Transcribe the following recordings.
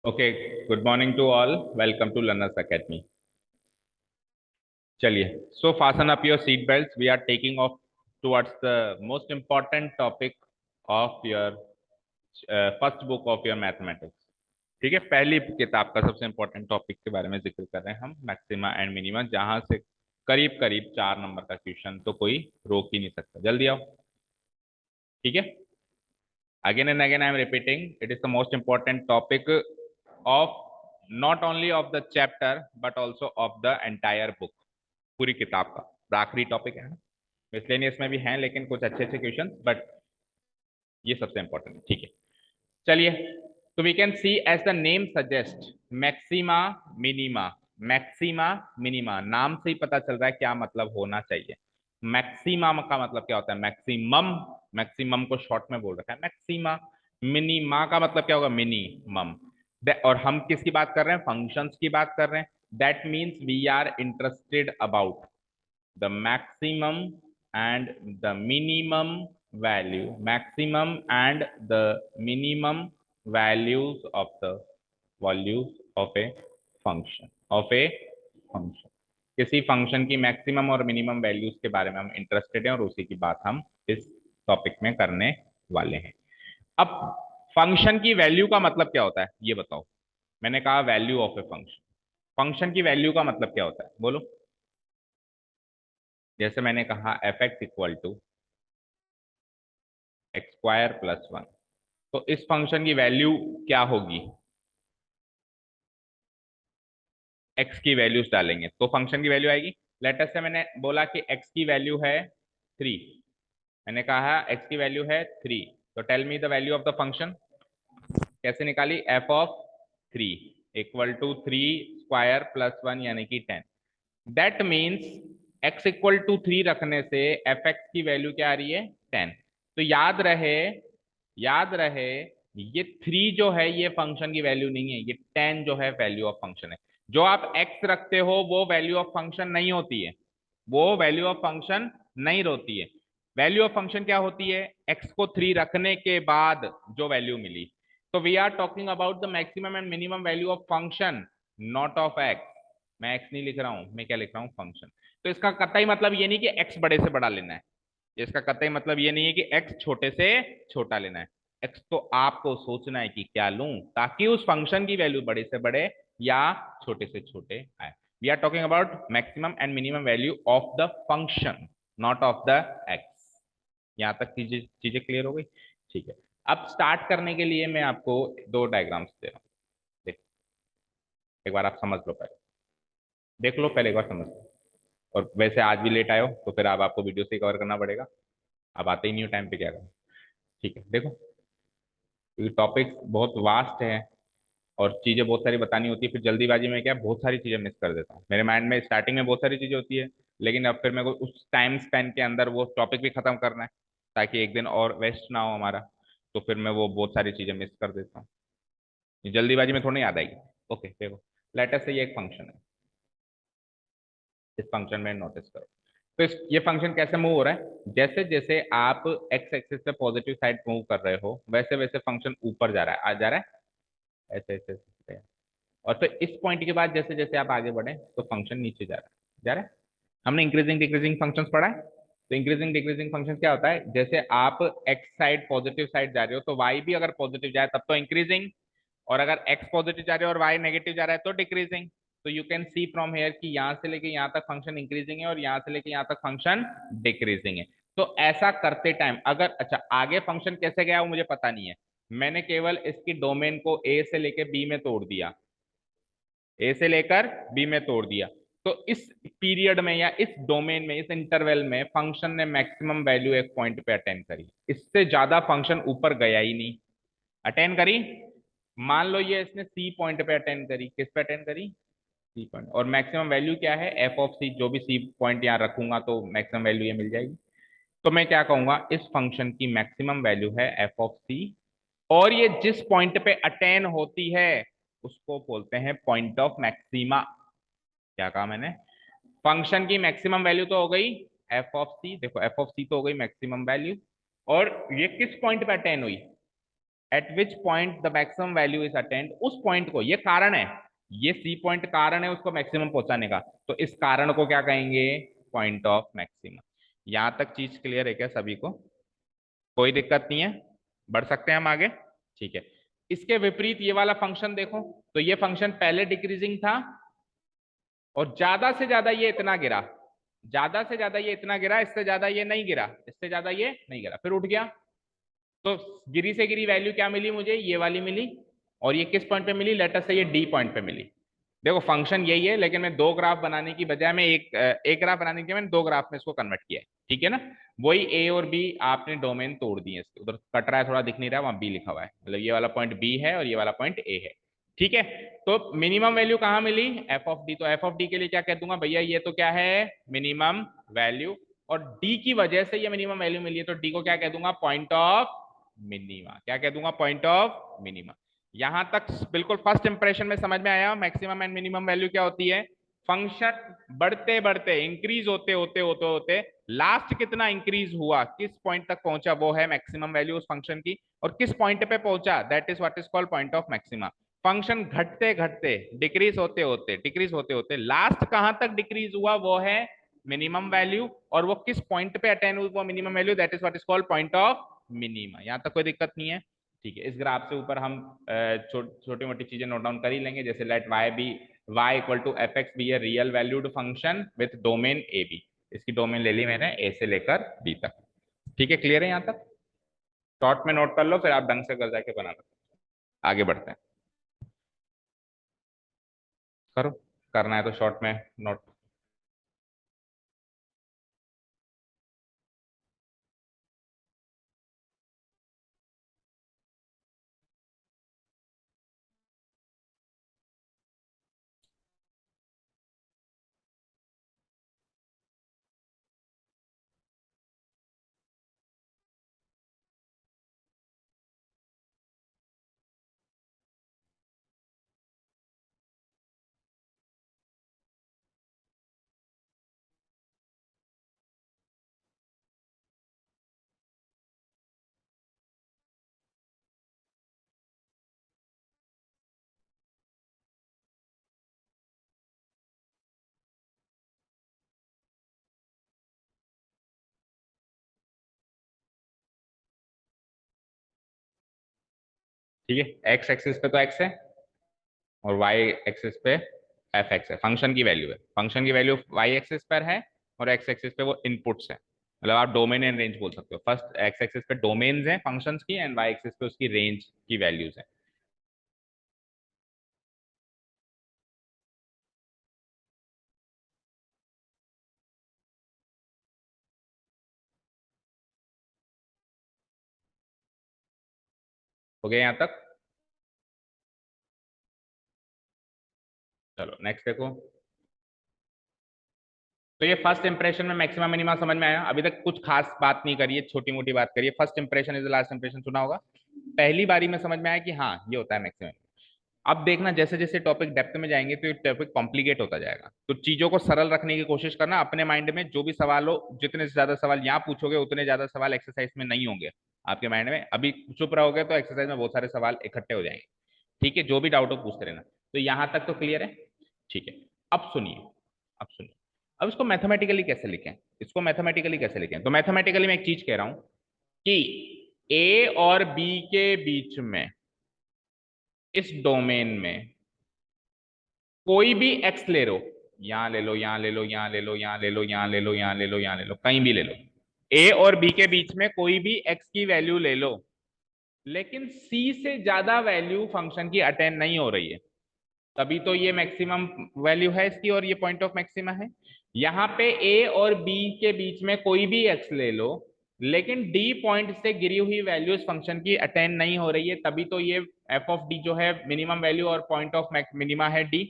Okay, good morning to all. Welcome to Learners Academy. चलिए, so fasten up your seat belts. We are taking off towards the most important topic of your first book of your mathematics. ठीक है, पहली किताब का सबसे important topic के बारे में जिक्र कर रहे हैं हम, मैक्सिमा एंड मिनिमा, जहां से करीब करीब 4 नंबर का क्वेश्चन तो कोई रोक ही नहीं सकता। जल्दी आओ। ठीक है, again and again I am repeating, it is the most important topic of not only of the chapter but also of the entire book, पूरी किताब का आखिरी टॉपिक है। मिसलेनियस में भी हैं लेकिन कुछ अच्छे अच्छे क्वेश्चन, बट ये सबसे इंपॉर्टेंट है। ठीक है, चलिए। तो we can see as the name suggest, maxima minima. Maxima minima नाम से ही पता चल रहा है क्या मतलब होना चाहिए। मैक्सिमा का मतलब क्या होता है? मैक्सिमम। मैक्सिमम को शॉर्ट में बोल रखा है मैक्सिमा। मिनिमा का मतलब क्या होगा? मिनिमम। और हम किसकी बात कर रहे हैं? फंक्शंस की बात कर रहे हैं। That means we are interested about the maximum and the minimum value, maximum and the minimum values of the values of a function। किसी फंक्शन की मैक्सिमम और मिनिमम वैल्यूज के बारे में हम इंटरेस्टेड हैं और उसी की बात हम इस टॉपिक में करने वाले हैं। अब फंक्शन की वैल्यू का मतलब क्या होता है ये बताओ। मैंने कहा value of a function. Function की वैल्यू का मतलब क्या होता है बोलो। जैसे मैंने कहा f x equal to x square plus one, तो इस फंक्शन की वैल्यू क्या होगी? एक्स की वैल्यूज डालेंगे तो फंक्शन की वैल्यू आएगी। लेटर से मैंने बोला कि एक्स की वैल्यू है 3। मैंने कहा एक्स की वैल्यू है 3, तो tell me the value of the function. कैसे निकाली? F of 3 equal to 3 square plus one यानी कि 10। That means x equal to 3 रखने से एफ एक्स की वैल्यू क्या आ रही है? 10। तो याद रहे, याद रहे, ये 3 जो है ये फंक्शन की वैल्यू नहीं है, ये 10 जो है वैल्यू ऑफ फंक्शन है। जो आप एक्स रखते हो वो वैल्यू ऑफ फंक्शन नहीं होती है, वो वैल्यू ऑफ फंक्शन नहीं होती है। वैल्यू ऑफ फंक्शन क्या होती है? एक्स को 3 रखने के बाद जो वैल्यू मिली। तो we are talking about the maximum and minimum value of function, not of x. मैं एक्स नहीं लिख रहा हूं, मैं क्या लिख रहा हूं? फंक्शन। तो इसका कतई मतलब ये नहीं कि एक्स बड़े से बड़ा लेना है। इसका कतई मतलब ये नहीं है कि एक्स छोटे से छोटा लेना है। एक्स तो आपको सोचना है कि क्या लूं ताकि उस फंक्शन की वैल्यू बड़े से बड़े या छोटे से छोटे आए। We are talking about maximum and minimum value of the function, not of the x. यहां तक चीजें चीजें क्लियर हो गई? ठीक है। अब स्टार्ट करने के लिए मैं आपको दो डायग्राम्स दे रहा हूं। देख, एक बार आप समझ लो, पहले देख लो, पहले एक बार समझ लो। और वैसे आज भी लेट आए हो तो फिर अब आपको वीडियो से कवर करना पड़ेगा। अब आते ही नहीं हो टाइम पे, क्या करें? ठीक है, देखो, क्योंकि टॉपिक बहुत वास्ट है और चीजें बहुत सारी बतानी होती है, फिर जल्दीबाजी में क्या बहुत सारी चीजें मिस कर देता हूँ। मेरे माइंड में स्टार्टिंग में बहुत सारी चीजें होती है, लेकिन अब फिर मेरे को उस टाइम स्पेन के अंदर वो टॉपिक भी खत्म करना है ताकि एक दिन और वेस्ट ना हो हमारा। तो फिर मैं वो बहुत सारी चीजें मिस कर देता हूँ। ये जल्दीबाजी में थोड़ी याद आएगी। ओके, देखो, लेटर से ये एक फंक्शन है। इस फंक्शन में नोटिस करो। तो ये फंक्शन कैसे मूव हो रहा है? जैसे जैसे आप एक्स एक्सिस पे पॉजिटिव साइड मूव कर रहे हो वैसे वैसे फंक्शन ऊपर जा रहा है, आ जा रहा है, ऐसे ऐसे ऐसे। और फिर इस पॉइंट के बाद जैसे जैसे आप आगे बढ़े तो फंक्शन नीचे जा रहा है, जा रहा है। हमने इंक्रीजिंग डिक्रीजिंग फंक्शंस पढ़ा है। तो इंक्रीजिंग डिक्रीजिंग फंक्शन क्या होता है? जैसे आप एक्स साइड पॉजिटिव साइड जा रहे हो तो वाई भी अगर पॉजिटिव जाए तब तो इंक्रीजिंग, और अगर एक्स पॉजिटिव जा रहे हो और वाई नेगेटिव जा रहा है तो डिक्रीजिंग। तो you can see from here कि यहां से लेके यहां तक फंक्शन इंक्रीजिंग है और यहां से लेके यहां तक फंक्शन डिक्रीजिंग है। तो ऐसा करते टाइम अगर, अच्छा, आगे फंक्शन कैसे गया वो मुझे पता नहीं है, मैंने केवल इसकी डोमेन को ए से लेके बी में तोड़ दिया, ए से लेकर बी में तोड़ दिया। तो इस पीरियड में या इस डोमेन में, इस इंटरवल में फंक्शन ने मैक्सिमम वैल्यू एक पॉइंट पे अटेंड करी, इससे ज्यादा फंक्शन ऊपर गया ही नहीं। अटेंड करी, मान लो ये इसने सी पॉइंट पे अटेंड करी। किस पे अटेंड करी? C point. और मैक्सिमम वैल्यू क्या है? एफ ऑफ सी। जो भी सी पॉइंट यहाँ रखूंगा तो मैक्सिमम वैल्यू ये मिल जाएगी। तो मैं क्या कहूंगा? इस फंक्शन की मैक्सिमम वैल्यू है एफ ऑफ सी, और ये जिस पॉइंट पे अटेन होती है उसको बोलते हैं पॉइंट ऑफ मैक्सिमा। क्या कहा मैंने? फंक्शन की मैक्सिमम वैल्यू तो हो गई एफ ऑफ सी, देखो एफ ऑफ सी तो हो गई मैक्सिमम वैल्यू, और ये किस पॉइंट पे अटेन हुई? Eight which point the maximum value is attend, उस पॉइंट को, ये कारण है, ये सी पॉइंट कारण है उसको मैक्सिमम पहुंचाने का, तो इस कारण को क्या कहेंगे, पॉइंट ऑफ मैक्सिमम। यहां तक चीज क्लियर है क्या सभी को, कोई दिक्कत नहीं है, बढ़ सकते हैं हम आगे, ठीक है। इसके विपरीत ये वाला फंक्शन देखो, तो ये फंक्शन पहले डिक्रीजिंग था और ज्यादा से ज्यादा ये इतना गिरा, ज्यादा से ज्यादा ये इतना गिरा, इससे ज्यादा ये नहीं गिरा, इससे ज्यादा ये नहीं गिरा, फिर उठ गया। तो गिरी से गिरी वैल्यू क्या मिली मुझे, ये वाली मिली, और ये किस पॉइंट पे मिली, लेटर से ये डी पॉइंट पे मिली। देखो फंक्शन यही है, लेकिन मैं दो ग्राफ बनाने की बजाय मैं एक ग्राफ बनाने की मैंने दो ग्राफ में इसको कन्वर्ट किया है, ठीक है ना। वही ए और बी आपने डोमेन तोड़ दिए, इसके उधर कट रहा है थोड़ा दिख नहीं रहा, वहां बी लिखा हुआ है, मतलब ये वाला पॉइंट बी है और ये वाला पॉइंट ए है, ठीक है। तो मिनिमम वैल्यू कहां मिली, एफ ऑफ डी, तो एफ ऑफ डी के लिए क्या कह दूंगा भैया, ये तो क्या है, मिनिमम वैल्यू, और डी की वजह से ये मिनिमम वैल्यू मिली है, तो डी को क्या कह दूंगा, पॉइंट ऑफ मिनिमा, क्या कह दूंगा, पॉइंट ऑफ मिनिमा। यहां तक बिल्कुल फर्स्ट इंप्रेशन में समझ में आया मैक्सिमम एंड मिनिमम वैल्यू क्या होती है। फंक्शन बढ़ते बढ़ते इंक्रीज होते होते होते होते लास्ट कितना इंक्रीज हुआ, किस पॉइंट तक पहुंचा, वो है मैक्सिमम वैल्यू उस फंक्शन की, और किस पॉइंट पे पहुंचा, that is what is called point of maxima. Function घटते घटते डिक्रीज होते होते डिक्रीज होते होते लास्ट कहां तक डिक्रीज हुआ, वो है मिनिमम वैल्यू, और वो किस पॉइंट पे अटेन हुई वो minimum value, that is what is called point of minima. यहां तक कोई दिक्कत नहीं है, ठीक है। इस ग्राफ से ऊपर हम छोटी मोटी चीजें नोट डाउन कर ही लेंगे, जैसे let Y be, Y equal to F X be a real valued function with domain A B, इसकी डोमेन ले ली मैंने ए से लेकर बी तक, ठीक है, क्लियर है यहाँ तक, शॉर्ट में नोट कर लो, फिर आप ढंग से कर जाके बना लो, आगे बढ़ते हैं, करो, करना है तो शॉर्ट में नोट। ठीक है, एक्स एक्सिस पे तो एक्स है और वाई एक्सिस पे एफ एक्स है, फंक्शन की वैल्यू है, फंक्शन की वैल्यू वाई एक्सिस पर है और एक्स एक्सिस पे वो इनपुट्स है, मतलब आप डोमेन एंड रेंज बोल सकते हो। फर्स्ट एक्स एक्सिस पे डोमेन्स हैं फंक्शंस की, एंड वाई एक्सिस पे उसकी रेंज की वैल्यूज है। हो गया यहाँ तक, चलो नेक्स्ट देखो। तो ये फर्स्ट इंप्रेशन में मैक्सिमम मिनिमा समझ में आया, अभी तक कुछ खास बात नहीं करिए, छोटी मोटी बात करिए, first impression is the last impression सुना होगा, पहली बारी में समझ में आया कि हाँ ये होता है मैक्सिमम। अब देखना जैसे जैसे टॉपिक डेप्थ में जाएंगे तो ये टॉपिक कॉम्प्लिकेट होता जाएगा, तो चीजों को सरल रखने की कोशिश करना, अपने माइंड में जो भी सवाल हो, जितने से ज्यादा सवाल यहाँ पूछोगे उतने ज्यादा सवाल एक्सरसाइज में नहीं होंगे आपके माइंड में, अभी चुप रहोगे तो एक्सरसाइज में बहुत सारे सवाल इकट्ठे हो जाएंगे, ठीक है, जो भी डाउट हो पूछते रहना। तो यहां तक तो क्लियर है, ठीक है। अब सुनिए, अब सुनिए, अब इसको मैथमेटिकली कैसे लिखें, इसको मैथमेटिकली कैसे लिखें, तो मैथमेटिकली मैं एक चीज कह रहा हूं कि ए और बी के बीच में, इस डोमेन में कोई भी एक्स ले लो, यहां ले लो, यहां ले लो, यहां ले लो, यहां ले लो, यहां ले लो, यहां ले लो, यहां ले लो, कहीं भी ले लो, ए और बी के बीच में कोई भी एक्स की वैल्यू ले लो, लेकिन सी से ज्यादा वैल्यू फंक्शन की अटेन नहीं हो रही है, तभी तो ये मैक्सिमम वैल्यू है इसकी और ये पॉइंट ऑफ मैक्सिमा है। यहाँ पे ए और बी के बीच में कोई भी एक्स ले लो, लेकिन डी पॉइंट से गिरी हुई वैल्यू इस फंक्शन की अटेन नहीं हो रही है, तभी तो ये एफ ऑफ डी जो है मिनिमम वैल्यू और पॉइंट ऑफ मिनिमा है डी।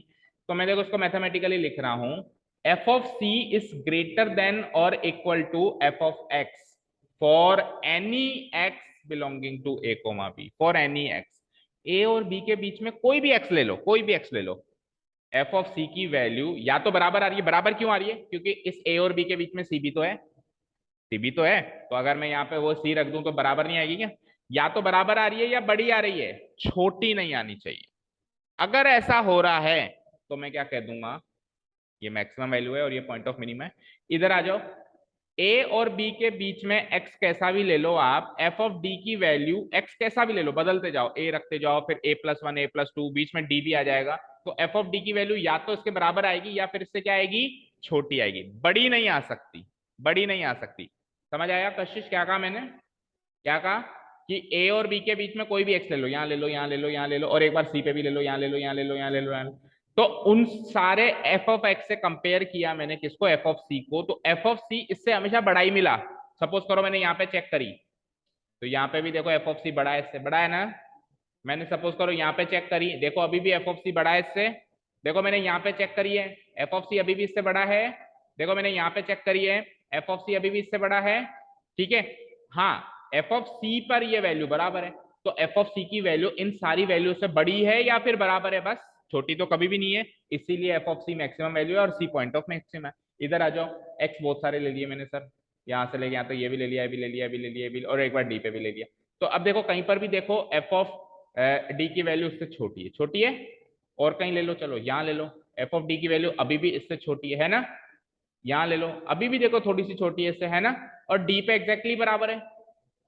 तो मैं देखो उसको मैथमेटिकली लिख रहा हूं, f of C is greater than और equal to f of x for any x belonging to a comma b, for any x, a और बी के बीच में कोई भी एक्स ले लो, कोई भी एक्स ले लो, एफ ऑफ सी की वैल्यू या तो बराबर आ रही है, बराबर क्यों आ रही है, क्योंकि इस ए और बी के बीच में सी भी तो है, सी भी तो है, तो अगर मैं यहाँ पे वो सी रख दूं तो बराबर नहीं आएगी क्या, या तो बराबर आ रही है या बड़ी आ रही है, छोटी नहीं आनी चाहिए। अगर ऐसा हो रहा है तो मैं क्या कह दूंगा, ये मैक्सिमम वैल्यू है और ये पॉइंट ऑफ मिनिमम है। इधर आ जाओ, ए और बी के बीच में एक्स कैसा भी ले लो आप, एफ ऑफ डी की वैल्यू एक्स कैसा भी ले लो, बदलते जाओ, ए रखते जाओ, फिर a+1 a+2, बीच में डी भी आ जाएगा, तो एफ ऑफ डी की वैल्यू या तो इसके बराबर आएगी या फिर इससे क्या आएगी, छोटी आएगी, बड़ी नहीं आ सकती, बड़ी नहीं आ सकती। समझ आया कशिश क्या कहा मैंने, क्या कहा कि ए और बी के बीच में कोई भी एक्स ले लो, यहाँ ले लो, यहाँ ले लो, यहाँ ले लो, और एक बार सी पे भी ले लो, यहाँ ले लो, यहाँ ले लो, यहाँ ले लो, यहाँ ले लो। तो उन सारे एफ ऑफ एक्स से कंपेयर किया मैंने किसको, एफ ऑफ सी को, तो एफ ऑफ सी इससे हमेशा बड़ा ही मिला। सपोज करो मैंने यहाँ पे चेक करी, तो यहाँ पे भी देखो एफ ऑफ सी बड़ा है इससे, बड़ा है ना। मैंने सपोज करो यहाँ पे चेक करी, देखो अभी भी एफ ऑफ सी बड़ा है इससे। देखो मैंने यहाँ पे चेक करी है, एफ ऑफ सी अभी भी इससे बड़ा है। देखो मैंने यहाँ पे चेक करी है, एफ ऑफ सी अभी भी इससे बड़ा है। ठीक है, हाँ, एफ ऑफ सी पर ये वैल्यू बराबर है, तो एफ ऑफ सी की वैल्यू इन सारी वैल्यू से बड़ी है या फिर बराबर है, बस, छोटी तो कभी भी नहीं है, इसीलिए F of C maximum value है और सी पॉइंट ऑफ मैक्सिमम है। इधर आ जाओ, एक्स बहुत सारे ले लिए मैंने सर, यहाँ से लेके यहाँ तो ये भी ले लिया, ये भी ले लिया, ये भी ले लिया, ये भी, और एक बार डी पे भी ले लिया। तो अब देखो कहीं पर भी देखो एफ ऑफ डी की वैल्यू इससे छोटी है, छोटी है, और कहीं ले लो, चलो यहाँ ले लो, एफ ऑफ डी की वैल्यू अभी भी इससे छोटी है ना, यहाँ ले लो, अभी भी देखो थोड़ी सी छोटी है इससे, है ना, और डी पे एग्जैक्टली बराबर है।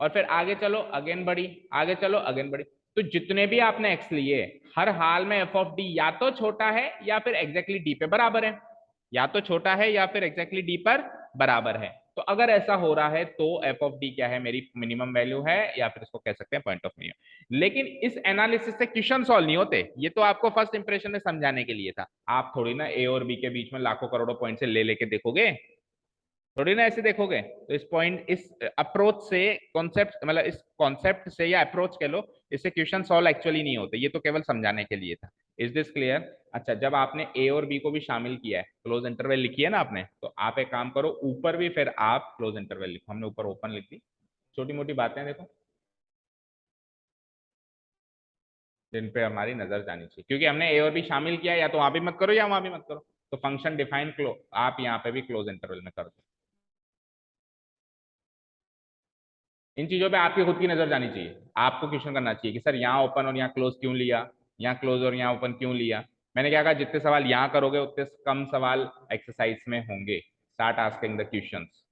और फिर आगे चलो अगेन बड़ी, आगे चलो अगेन बड़ी। तो जितने भी आपने एक्स लिए, हर हाल में एफ ऑफ डी या तो छोटा है या फिर एग्जैक्टली डी पे बराबर है, या तो छोटा है या फिर एग्जैक्टली डी पर बराबर है। तो अगर ऐसा हो रहा है तो एफ ऑफ डी क्या है, मेरी मिनिमम वैल्यू है, या फिर इसको कह सकते हैं पॉइंट ऑफ मिनिमम। लेकिन इस एनालिसिस से क्वेश्चन सॉल्व नहीं होते, ये तो आपको फर्स्ट इंप्रेशन में समझाने के लिए था। आप थोड़ी ना ए और बी के बीच में लाखों करोड़ों पॉइंट से ले लेके देखोगे, थोड़ी ना ऐसे देखोगे। तो इस पॉइंट, इस अप्रोच से, कॉन्सेप्ट मतलब इस कॉन्सेप्ट से या अप्रोच कह लो, इससे क्वेश्चन सॉल्व एक्चुअली नहीं होते, ये तो केवल समझाने के लिए था। Is this clear? अच्छा, जब आपने ए और बी को भी शामिल किया है, क्लोज इंटरवल लिखी है ना आपने, तो आप एक काम करो, ऊपर भी फिर आप क्लोज इंटरवल लिखो। हमने ऊपर ओपन लिख दी, छोटी मोटी बातें देखो जिन पे हमारी नजर जानी चाहिए, क्योंकि हमने ए और बी शामिल किया, या तो वहां भी मत करो या वहां भी मत करो। तो फंक्शन डिफाइन क्लो आप यहाँ पे भी क्लोज इंटरवल में कर दो। इन चीजों पे आपकी खुद की नजर जानी चाहिए, आपको क्वेश्चन करना चाहिए कि सर यहाँ ओपन और यहाँ क्लोज क्यों लिया, यहाँ क्लोज और यहाँ ओपन क्यों लिया। मैंने क्या कहा, जितने सवाल यहाँ करोगे उतने कम सवाल एक्सरसाइज में होंगे। Start asking the questions.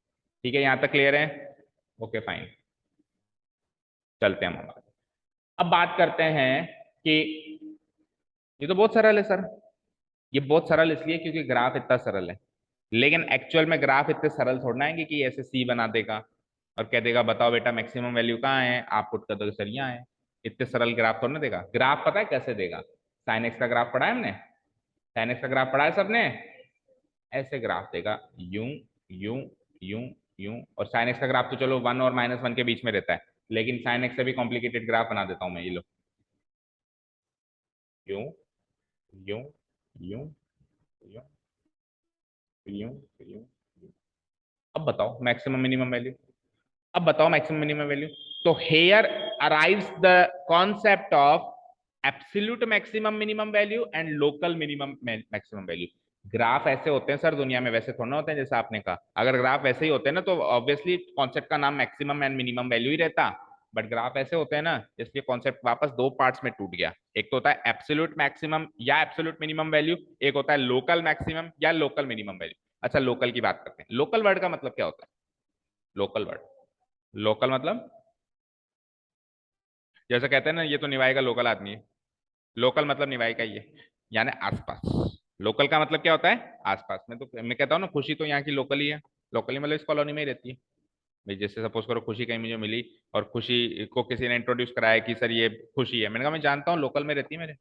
ठीक है, यहाँ तक क्लियर है? ओके फाइन, चलते हैं हम आगे। अब बात करते हैं कि ये तो बहुत सरल है सर, ये बहुत सरल इसलिए क्योंकि ग्राफ इतना सरल है, लेकिन एक्चुअल में ग्राफ इतने सरल थोड़ा है कि ऐसे सी बना देगा और कह देगा बताओ बेटा मैक्सिमम वैल्यू कहाँ है, आप पुट कर दो सर यहाँ है। इतने सरल ग्राफ थोड़ा ना देगा। ग्राफ पता है कैसे देगा? साइन एक्स का ग्राफ पढ़ा है हमने, साइन एक्स का ग्राफ पढ़ा है सबने, ऐसे ग्राफ देगा, यूं यूं यूं यूं। और साइन एक्स का ग्राफ तो चलो 1 और -1 के बीच में रहता है, लेकिन साइन एक्स से भी कॉम्प्लिकेटेड ग्राफ बना देता हूं मैं, ये लो, यूं यूं यूं यूं यूं यूं। अब बताओ मैक्सिमम मिनिमम वैल्यू, अब बताओ मैक्सिमम मिनिमम वैल्यू। तो here arrives the concept of absolute maximum minimum value and local minimum maximum value. Graph ऐसे होते हैं सर दुनिया में, वैसे थोड़ा ना होते हैं जैसा आपने कहा। अगर ग्राफ ऐसे ही होते हैं ना तो ऑब्वियसली कॉन्सेप्ट का नाम मैक्सिमम एंड मिनिमम वैल्यू ही रहता। बट ग्राफ ऐसे होते हैं ना, इसलिए कॉन्सेप्ट वापस दो पार्ट्स में टूट गया। एक तो होता है एब्सोल्यूट मैक्सिमम या एब्सोल्यूट मिनिमम वैल्यू, एक होता है लोकल मैक्सिमम या लोकल मिनिमम वैल्यू। अच्छा, लोकल की बात करते हैं। लोकल वर्ड का मतलब क्या होता है? लोकल वर्ड, लोकल मतलब जैसे कहते हैं ना ये तो निवाई का लोकल आदमी है, लोकल मतलब निवाई का ही है, यानी आसपास। लोकल का मतलब क्या होता है? आसपास में। तो मैं कहता हूँ ना, खुशी तो यहाँ की लोकल ही है, लोकली मतलब इस कॉलोनी में ही रहती है। भाई जैसे सपोज करो खुशी कहीं मुझे मिली और खुशी को किसी ने इंट्रोड्यूस कराया कि सर ये खुशी है, मैंने कहा मैं जानता हूँ, लोकल में रहती है मेरे।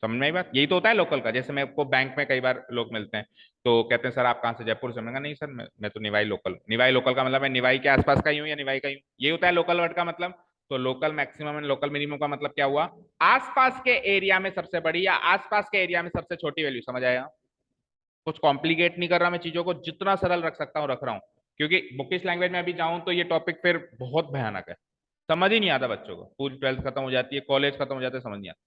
समझ में आई बात? यही तो होता है लोकल का। जैसे मैं को बैंक में कई बार लोग मिलते हैं तो कहते हैं सर आप कहाँ से, जयपुर से। मैंने कहा नहीं सर, मैं तो निवाई लोकल। निवाई लोकल का मतलब मैं निवाई के आसपास का ही हूँ या निवाई का ही हूँ, ये होता है लोकल वर्ड का मतलब। तो local maximum and local minimum का मतलब क्या हुआ? आसपास के एरिया में सबसे बड़ी या आसपास के एरिया में सबसे छोटी वैल्यू। समझ आया? कुछ कॉम्प्लिकेट नहीं कर रहा मैं चीजों को, जितना सरल रख सकता हूँ रख रहा हूँ, क्योंकि बुकिश लैंग्वेज में अभी जाऊं तो ये टॉपिक फिर बहुत भयानक है, समझ ही नहीं आता बच्चों को। पूरी 12th खत्म हो जाती है, कॉलेज खत्म हो जाता है, समझ नहीं आता।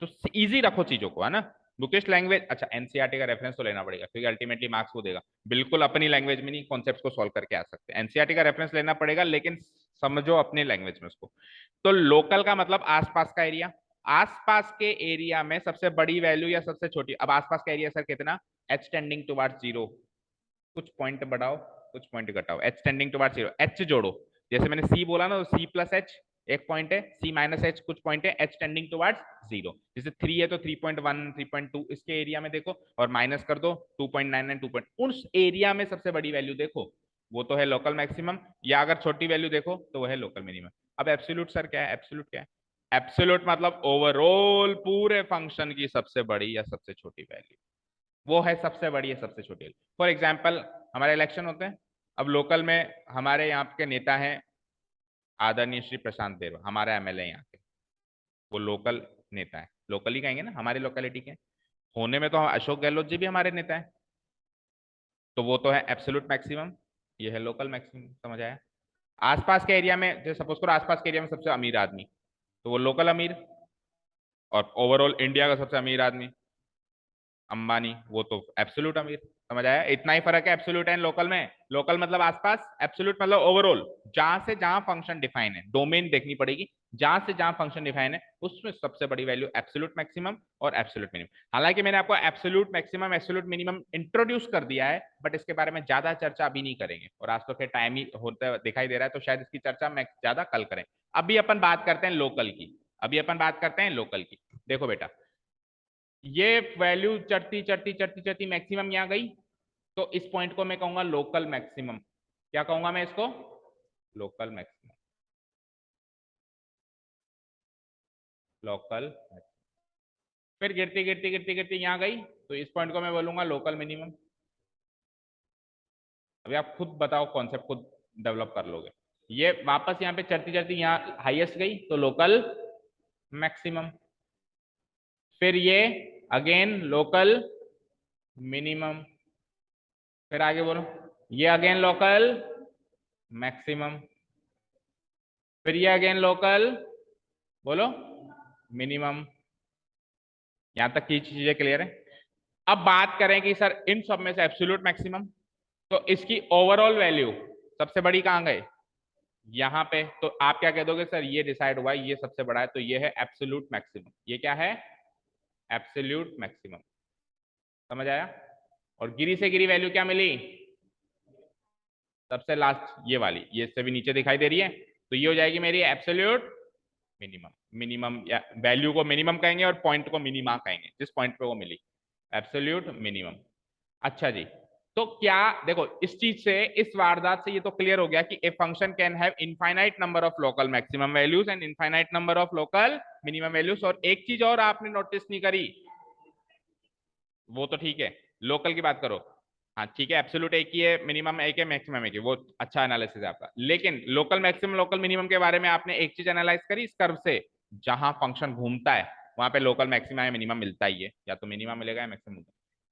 तो इजी रखो चीजों को, है ना। बुकिश लैंग्वेज, अच्छा एनसीईआरटी का रेफरेंस तो लेना पड़ेगा क्योंकि अल्टीमेटली मार्क्स वो देगा। बिल्कुल अपनी लैंग्वेज में नहीं कॉन्सेप्ट्स को सॉल्व करके आ सकते हैं, एनसीईआरटी का रेफरेंस लेना पड़ेगा, लेकिन समझो अपने लैंग्वेज में उसको। तो लोकल का मतलब आसपास का एरिया, आसपास के एरिया में सबसे बड़ी वैल्यू या सबसे छोटी। अब आसपास का एरिया सर कितना, एच टेंडिंग टुवर्ड्स जीरो, कुछ पॉइंट बढ़ाओ कुछ पॉइंट घटाओ, H tending towards zero, H जोड़ो। जैसे मैंने सी बोला ना, तो सी प्लस एच एक पॉइंट है, सी माइनस एच कुछ पॉइंट है, एच टेंडिंग टुवर्ड्स जीरो। जैसे 3 है तो 3.1 3.2 इसके एरिया में देखो, और माइनस कर दो 2.99 2. उस एरिया में सबसे बड़ी वैल्यू देखो, वो तो है लोकल मैक्सिमम, या अगर छोटी वैल्यू देखो तो वो है लोकल मिनिमम। अब एब्सोल्यूट सर क्या है, एब्सोल्यूट क्या है? एब्सोल्यूट मतलब ओवरऑल पूरे फंक्शन की सबसे बड़ी या सबसे छोटी वैल्यू, वो है सबसे बड़ी या सबसे छोटी। फॉर एग्जाम्पल हमारे इलेक्शन होते हैं, अब लोकल में हमारे यहाँ के नेता हैं आदरणीय श्री प्रशांत देव, हमारा एमएलए यहाँ के, वो लोकल नेता है, लोकल ही कहेंगे ना, हमारी लोकेलिटी के होने में। तो अशोक गहलोत जी भी हमारे नेता है, तो वो तो है एब्सोल्यूट मैक्सिमम, ये है लोकल मैक्सिमम। समझ आया? आसपास के एरिया में, जैसे सपोज करो आसपास के एरिया में सबसे अमीर आदमी, तो वो लोकल अमीर, और ओवरऑल इंडिया का सबसे अमीर आदमी अंबानी, वो तो एब्सोल्यूट अमीर। समझ आया? इतना ही फर्क है एब्सोल्यूट एंड लोकल में। लोकल मतलब आसपास, एब्सोल्यूट मतलब ओवरऑल, जहां से जहां फंक्शन डिफाइन है, डोमेन देखनी पड़ेगी, जहां से जहां फंक्शन डिफाइन है उसमें सबसे बड़ी वैल्यू एब्सोल्यूट मैक्सिमम और एब्सोल्यूट मिनिमम। हालांकि मैंने आपको absolute maximum absolute minimum introduce कर दिया है, बट इसके बारे में ज्यादा चर्चा अभी नहीं करेंगे, और आज तो फिर टाइम ही होता दिखाई दे रहा है, तो शायद इसकी चर्चा मैं ज्यादा कल करें। अभी अपन बात करते हैं लोकल की, अभी अपन बात करते हैं लोकल की। देखो बेटा, ये वैल्यू चढ़ती चढ़ती चढ़ती चढ़ती मैक्सिमम यहाँ गई, तो इस पॉइंट को मैं कहूंगा लोकल मैक्सिमम। क्या कहूंगा मैं इसको? Local maximum, local. फिर गिरती गिरती गिरती गिरती यहाँ गई, तो इस पॉइंट को मैं बोलूंगा लोकल मिनिमम। अभी आप खुद बताओ, कॉन्सेप्ट खुद डेवलप कर लोगे। ये वापस यहाँ पे चढ़ती चढ़ती यहाँ हाईएस्ट गई, तो लोकल मैक्सिमम। फिर ये अगेन लोकल मिनिमम। फिर आगे बोलो, ये अगेन लोकल मैक्सिमम। फिर ये अगेन लोकल, बोलो, मिनिमम। यहां तक की चीजें क्लियर है? अब बात करें कि सर इन सब में से एब्सोल्यूट मैक्सिमम, तो इसकी ओवरऑल वैल्यू सबसे बड़ी कहां गए? यहां पे। तो आप क्या कह दोगे? सर ये डिसाइड हुआ ये सबसे बड़ा है, तो ये है एब्सोल्यूट मैक्सिमम। ये क्या है? Absolute maximum. समझ आया? और गिरी से गिरी वैल्यू क्या मिली? सबसे लास्ट ये वाली, ये इससे भी नीचे दिखाई दे रही है, तो ये हो जाएगी मेरी एब्सोल्यूट मिनिमम। मिनिमम या वैल्यू को मिनिमम कहेंगे और पॉइंट को मिनिमा कहेंगे, जिस पॉइंट पे वो मिली, एब्सोल्यूट मिनिमम। अच्छा जी, तो क्या देखो इस चीज से, इस वारदात से ये तो क्लियर हो गया कि a function can have infinite number of local maximum values and infinite number of local minimum values. और एक चीज और आपने नोटिस नहीं करी, वो तो ठीक है, लोकल की बात करो, हाँ ठीक है, एब्सोल्यूट एक ही है, मिनिमम एक है, मैक्सिमम एक है, वो अच्छा एनालिसिस है आपका। लेकिन लोकल मैक्सिमम लोकल मिनिमम के बारे में आपने एक चीज एनालाइज करी इस कर्व से, जहां फंक्शन घूमता है वहां पे लोकल मैक्सिमम या मिनिमम मिलता ही है, या तो मिनिमम मिलेगा या मैक्सिमम।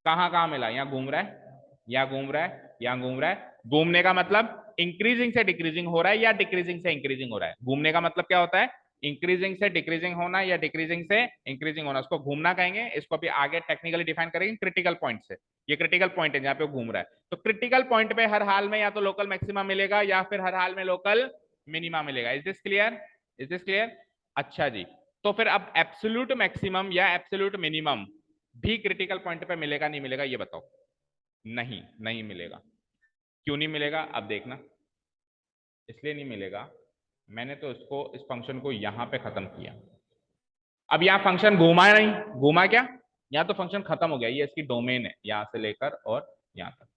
कहाँ कहाँ मिला? यहाँ घूम रहा है, यहाँ घूम रहा है, यहाँ घूम रहा है। घूमने का मतलब इंक्रीजिंग से डिक्रीजिंग हो रहा है या डिक्रीजिंग से इंक्रीजिंग हो रहा है? घूमने का मतलब क्या होता है? इंक्रीजिंग से डिक्रीजिंग होना या डिक्रीजिंग से इंक्रीजिंग होना, उसको घूमना कहेंगे। इसको भी आगे टेक्निकली डिफाइन करेंगे क्रिटिकल पॉइंट से। ये क्रिटिकल पॉइंट है जहाँ पे वो घूम रहा है, तो क्रिटिकल पॉइंट पे हर हाल में या तो लोकल मैक्सिमा मिलेगा या फिर हर हाल में लोकल मिनिमा मिलेगा। Is this clear? Is this clear? अच्छा जी, तो फिर अब एब्सोल्यूट मैक्सिमम या एब्सोल्यूट मिनिमम भी क्रिटिकल पॉइंट पे मिलेगा नहीं मिलेगा, ये बताओ। नहीं, नहीं मिलेगा। क्यों नहीं मिलेगा? अब देखना, इसलिए नहीं मिलेगा, मैंने तो इसको, इस फंक्शन को यहां पे खत्म किया। अब यहाँ फंक्शन घूमा नहीं, घूमा क्या? यहाँ तो फंक्शन खत्म हो गया, ये इसकी डोमेन है, यहां से लेकर और यहां तक।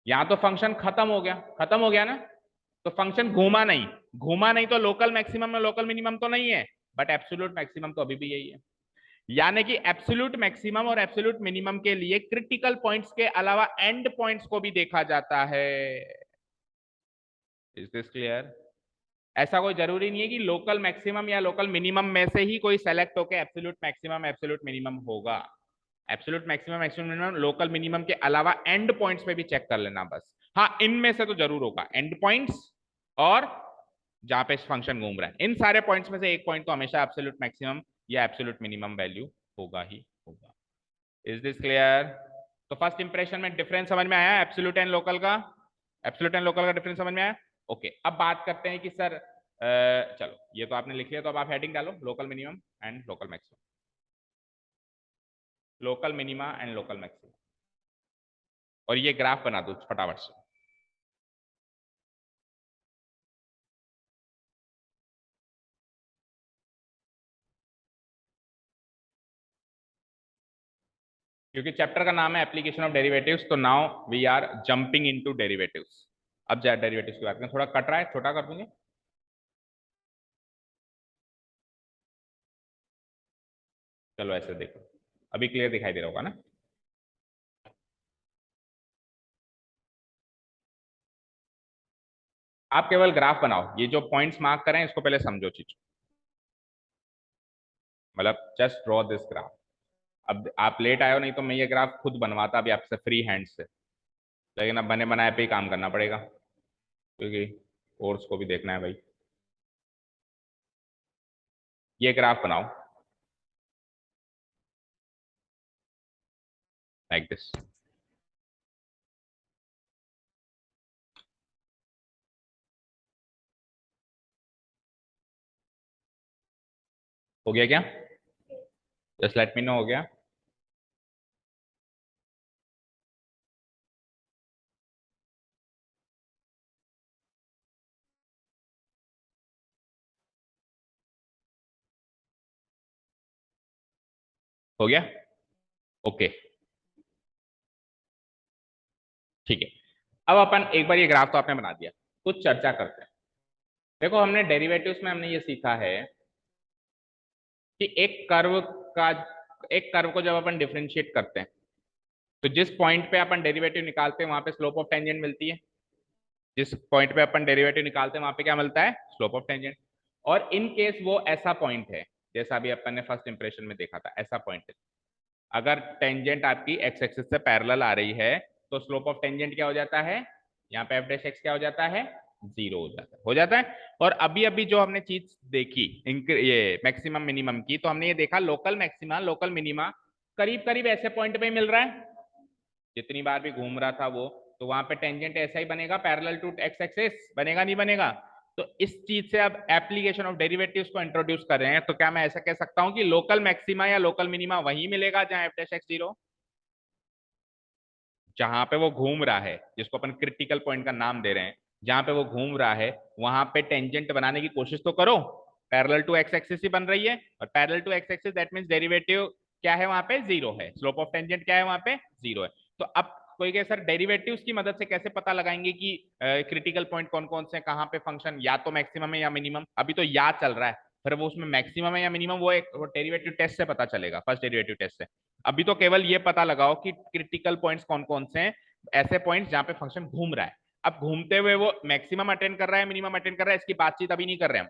यहाँ तो फंक्शन खत्म हो गया, खत्म हो गया ना, तो फंक्शन घूमा नहीं। घूमा नहीं तो लोकल मैक्सिमम में लोकल मिनिमम तो नहीं है, बट एब्सोल्यूट मैक्सिमम तो अभी भी यही है। यानी कि एब्सोल्यूट मैक्सिमम और एब्सोल्यूट मिनिमम के लिए क्रिटिकल पॉइंट्स के अलावा एंड पॉइंट्स को भी देखा जाता है। Is this clear? ऐसा कोई जरूरी नहीं है कि लोकल मैक्सिमम या लोकल मिनिमम में से ही कोई सेलेक्ट होकर एब्सोल्यूट मैक्सिमम एब्सोल्यूट मिनिमम होगा। Absolute maximum maximum minimum local minimum के अलावा एंड पॉइंट्स पे भी चेक कर लेना बस। हाँ, इनमें से तो जरूर होगा एंड पॉइंट्स, और जहां पे फंक्शन घूम रहा है, इन सारे पॉइंट्स में से एक पॉइंट तो हमेशा एब्सोल्यूट मैक्सिमम या एब्सोल्यूट मिनिमम वैल्यू होगा ही होगा। Is this clear? तो फर्स्ट इंप्रेशन में डिफरेंस समझ में आया एब्सोल्यूट एंड लोकल का? एब्सोल्यूट एंड लोकल का डिफरेंस समझ में आया? ओके, अब बात करते हैं कि सर चलो ये तो आपने लिख लिया, तो अब आप हेडिंग डालो local minimum and local maximum, local minima and local maximum, और ये ग्राफ बना दो फटाफट से। क्योंकि चैप्टर का नाम है एप्लीकेशन ऑफ डेरिवेटिव्स, तो now we are jumping into derivatives. अब जा डेरिवेटिव्स की बात करें, थोड़ा कट रहा है, छोटा कर दूंगे। चलो ऐसे देखो, अभी क्लियर दिखाई दे रहा होगा ना। आप केवल ग्राफ बनाओ, ये जो पॉइंट्स मार्क करें इसको पहले समझो चीज, मतलब जस्ट ड्रॉ दिस ग्राफ। अब आप लेट आए हो, नहीं तो मैं ये ग्राफ खुद बनवाता अभी आपसे फ्री हैंड से, लेकिन अब बने बनाए पे ही काम करना पड़ेगा, क्योंकि कोर्स को भी देखना है भाई। ये ग्राफ बनाओ लाइक दिस। हो गया क्या? जस्ट लेट मी नो, हो गया? हो गया? ओके, ठीक है। अब अपन एक बार ये ग्राफ तो आपने बना दिया, कुछ चर्चा करते हैं। देखो, हमने डेरिवेटिव्स में हमने ये सीखा है कि का एक कर्व को जब अपन डिफरेंशिएट करते हैं, तो जिस पॉइंट पे अपन डेरिवेटिव निकालते हैं वहां पे स्लोप ऑफ टेंजेंट मिलती है। जिस पॉइंट पे अपन डेरिवेटिव निकालते हैं वहां पे क्या मिलता है? Slope of tangent. और इन केस वो ऐसा पॉइंट है, जैसा अभी अपन ने फर्स्ट इंप्रेशन में देखा था, ऐसा पॉइंट है। अगर टेंजेंट आपकी एक्स एक्सिस से पैरेलल आ रही है, तो स्लोप ऑफ टेंजेंट क्या हो जाता है? यहाँ पे एफ डैश एक्स क्या हो जाता है? जीरो हो जाता है, हो जाता है। और अभी अभी जो हमने चीज देखी ये मैक्सिमम मिनिमम की, तो हमने ये देखा लोकल मैक्सिमा लोकल मिनिमा करीब करीब ऐसे पॉइंट पे ही मिल रहा है। जितनी बार भी घूम रहा था वो, तो वहां पे टेंजेंट ऐसा ही बनेगा, पैरेलल टू एक्स एक्सिस बनेगा, नहीं बनेगा? तो इस चीज से अब एप्लीकेशन ऑफ डेरिवेटिव्स को इंट्रोड्यूस कर रहे हैं, तो क्या मैं ऐसा कह सकता हूं कि लोकल मैक्सिमा या लोकल मिनिमा वही मिलेगा जहां एफ डैश एक्स जीरो, जहां पे वो घूम रहा है, जिसको अपन क्रिटिकल पॉइंट का नाम दे रहे हैं, जहां पे वो घूम रहा है वहां पे टेंजेंट बनाने की कोशिश तो करो। पैरेलल टू एक्स एक्सिस ही बन रही है, और parallel to X axis that means derivative क्या है वहां पे? जीरो है। स्लोप ऑफ टेंजेंट क्या है वहां पे? जीरो है। तो अब कोई कहे सर डेरिवेटिव्स की मदद से कैसे पता लगाएंगे कि क्रिटिकल पॉइंट कौन कौन से, कहां पे फंक्शन या तो मैक्सिमम है या मिनिमम? अभी तो या चल रहा है, फिर वो उसमें मैक्सिमम है या मिनिमम वो एक डेरिवेटिव टेस्ट से पता चलेगा, फर्स्ट डेरिवेटिव टेस्ट से। अभी तो केवल ये पता लगाओ कि क्रिटिकल पॉइंट्स कौन कौन से हैं, ऐसे पॉइंट्स जहां पे फंक्शन घूम रहा है। अब घूमते हुए वो मैक्सिमम अटेंड कर रहा है, मिनिमम अटेंड कर रहा है, इसकी बातचीत अभी नहीं कर रहे हम,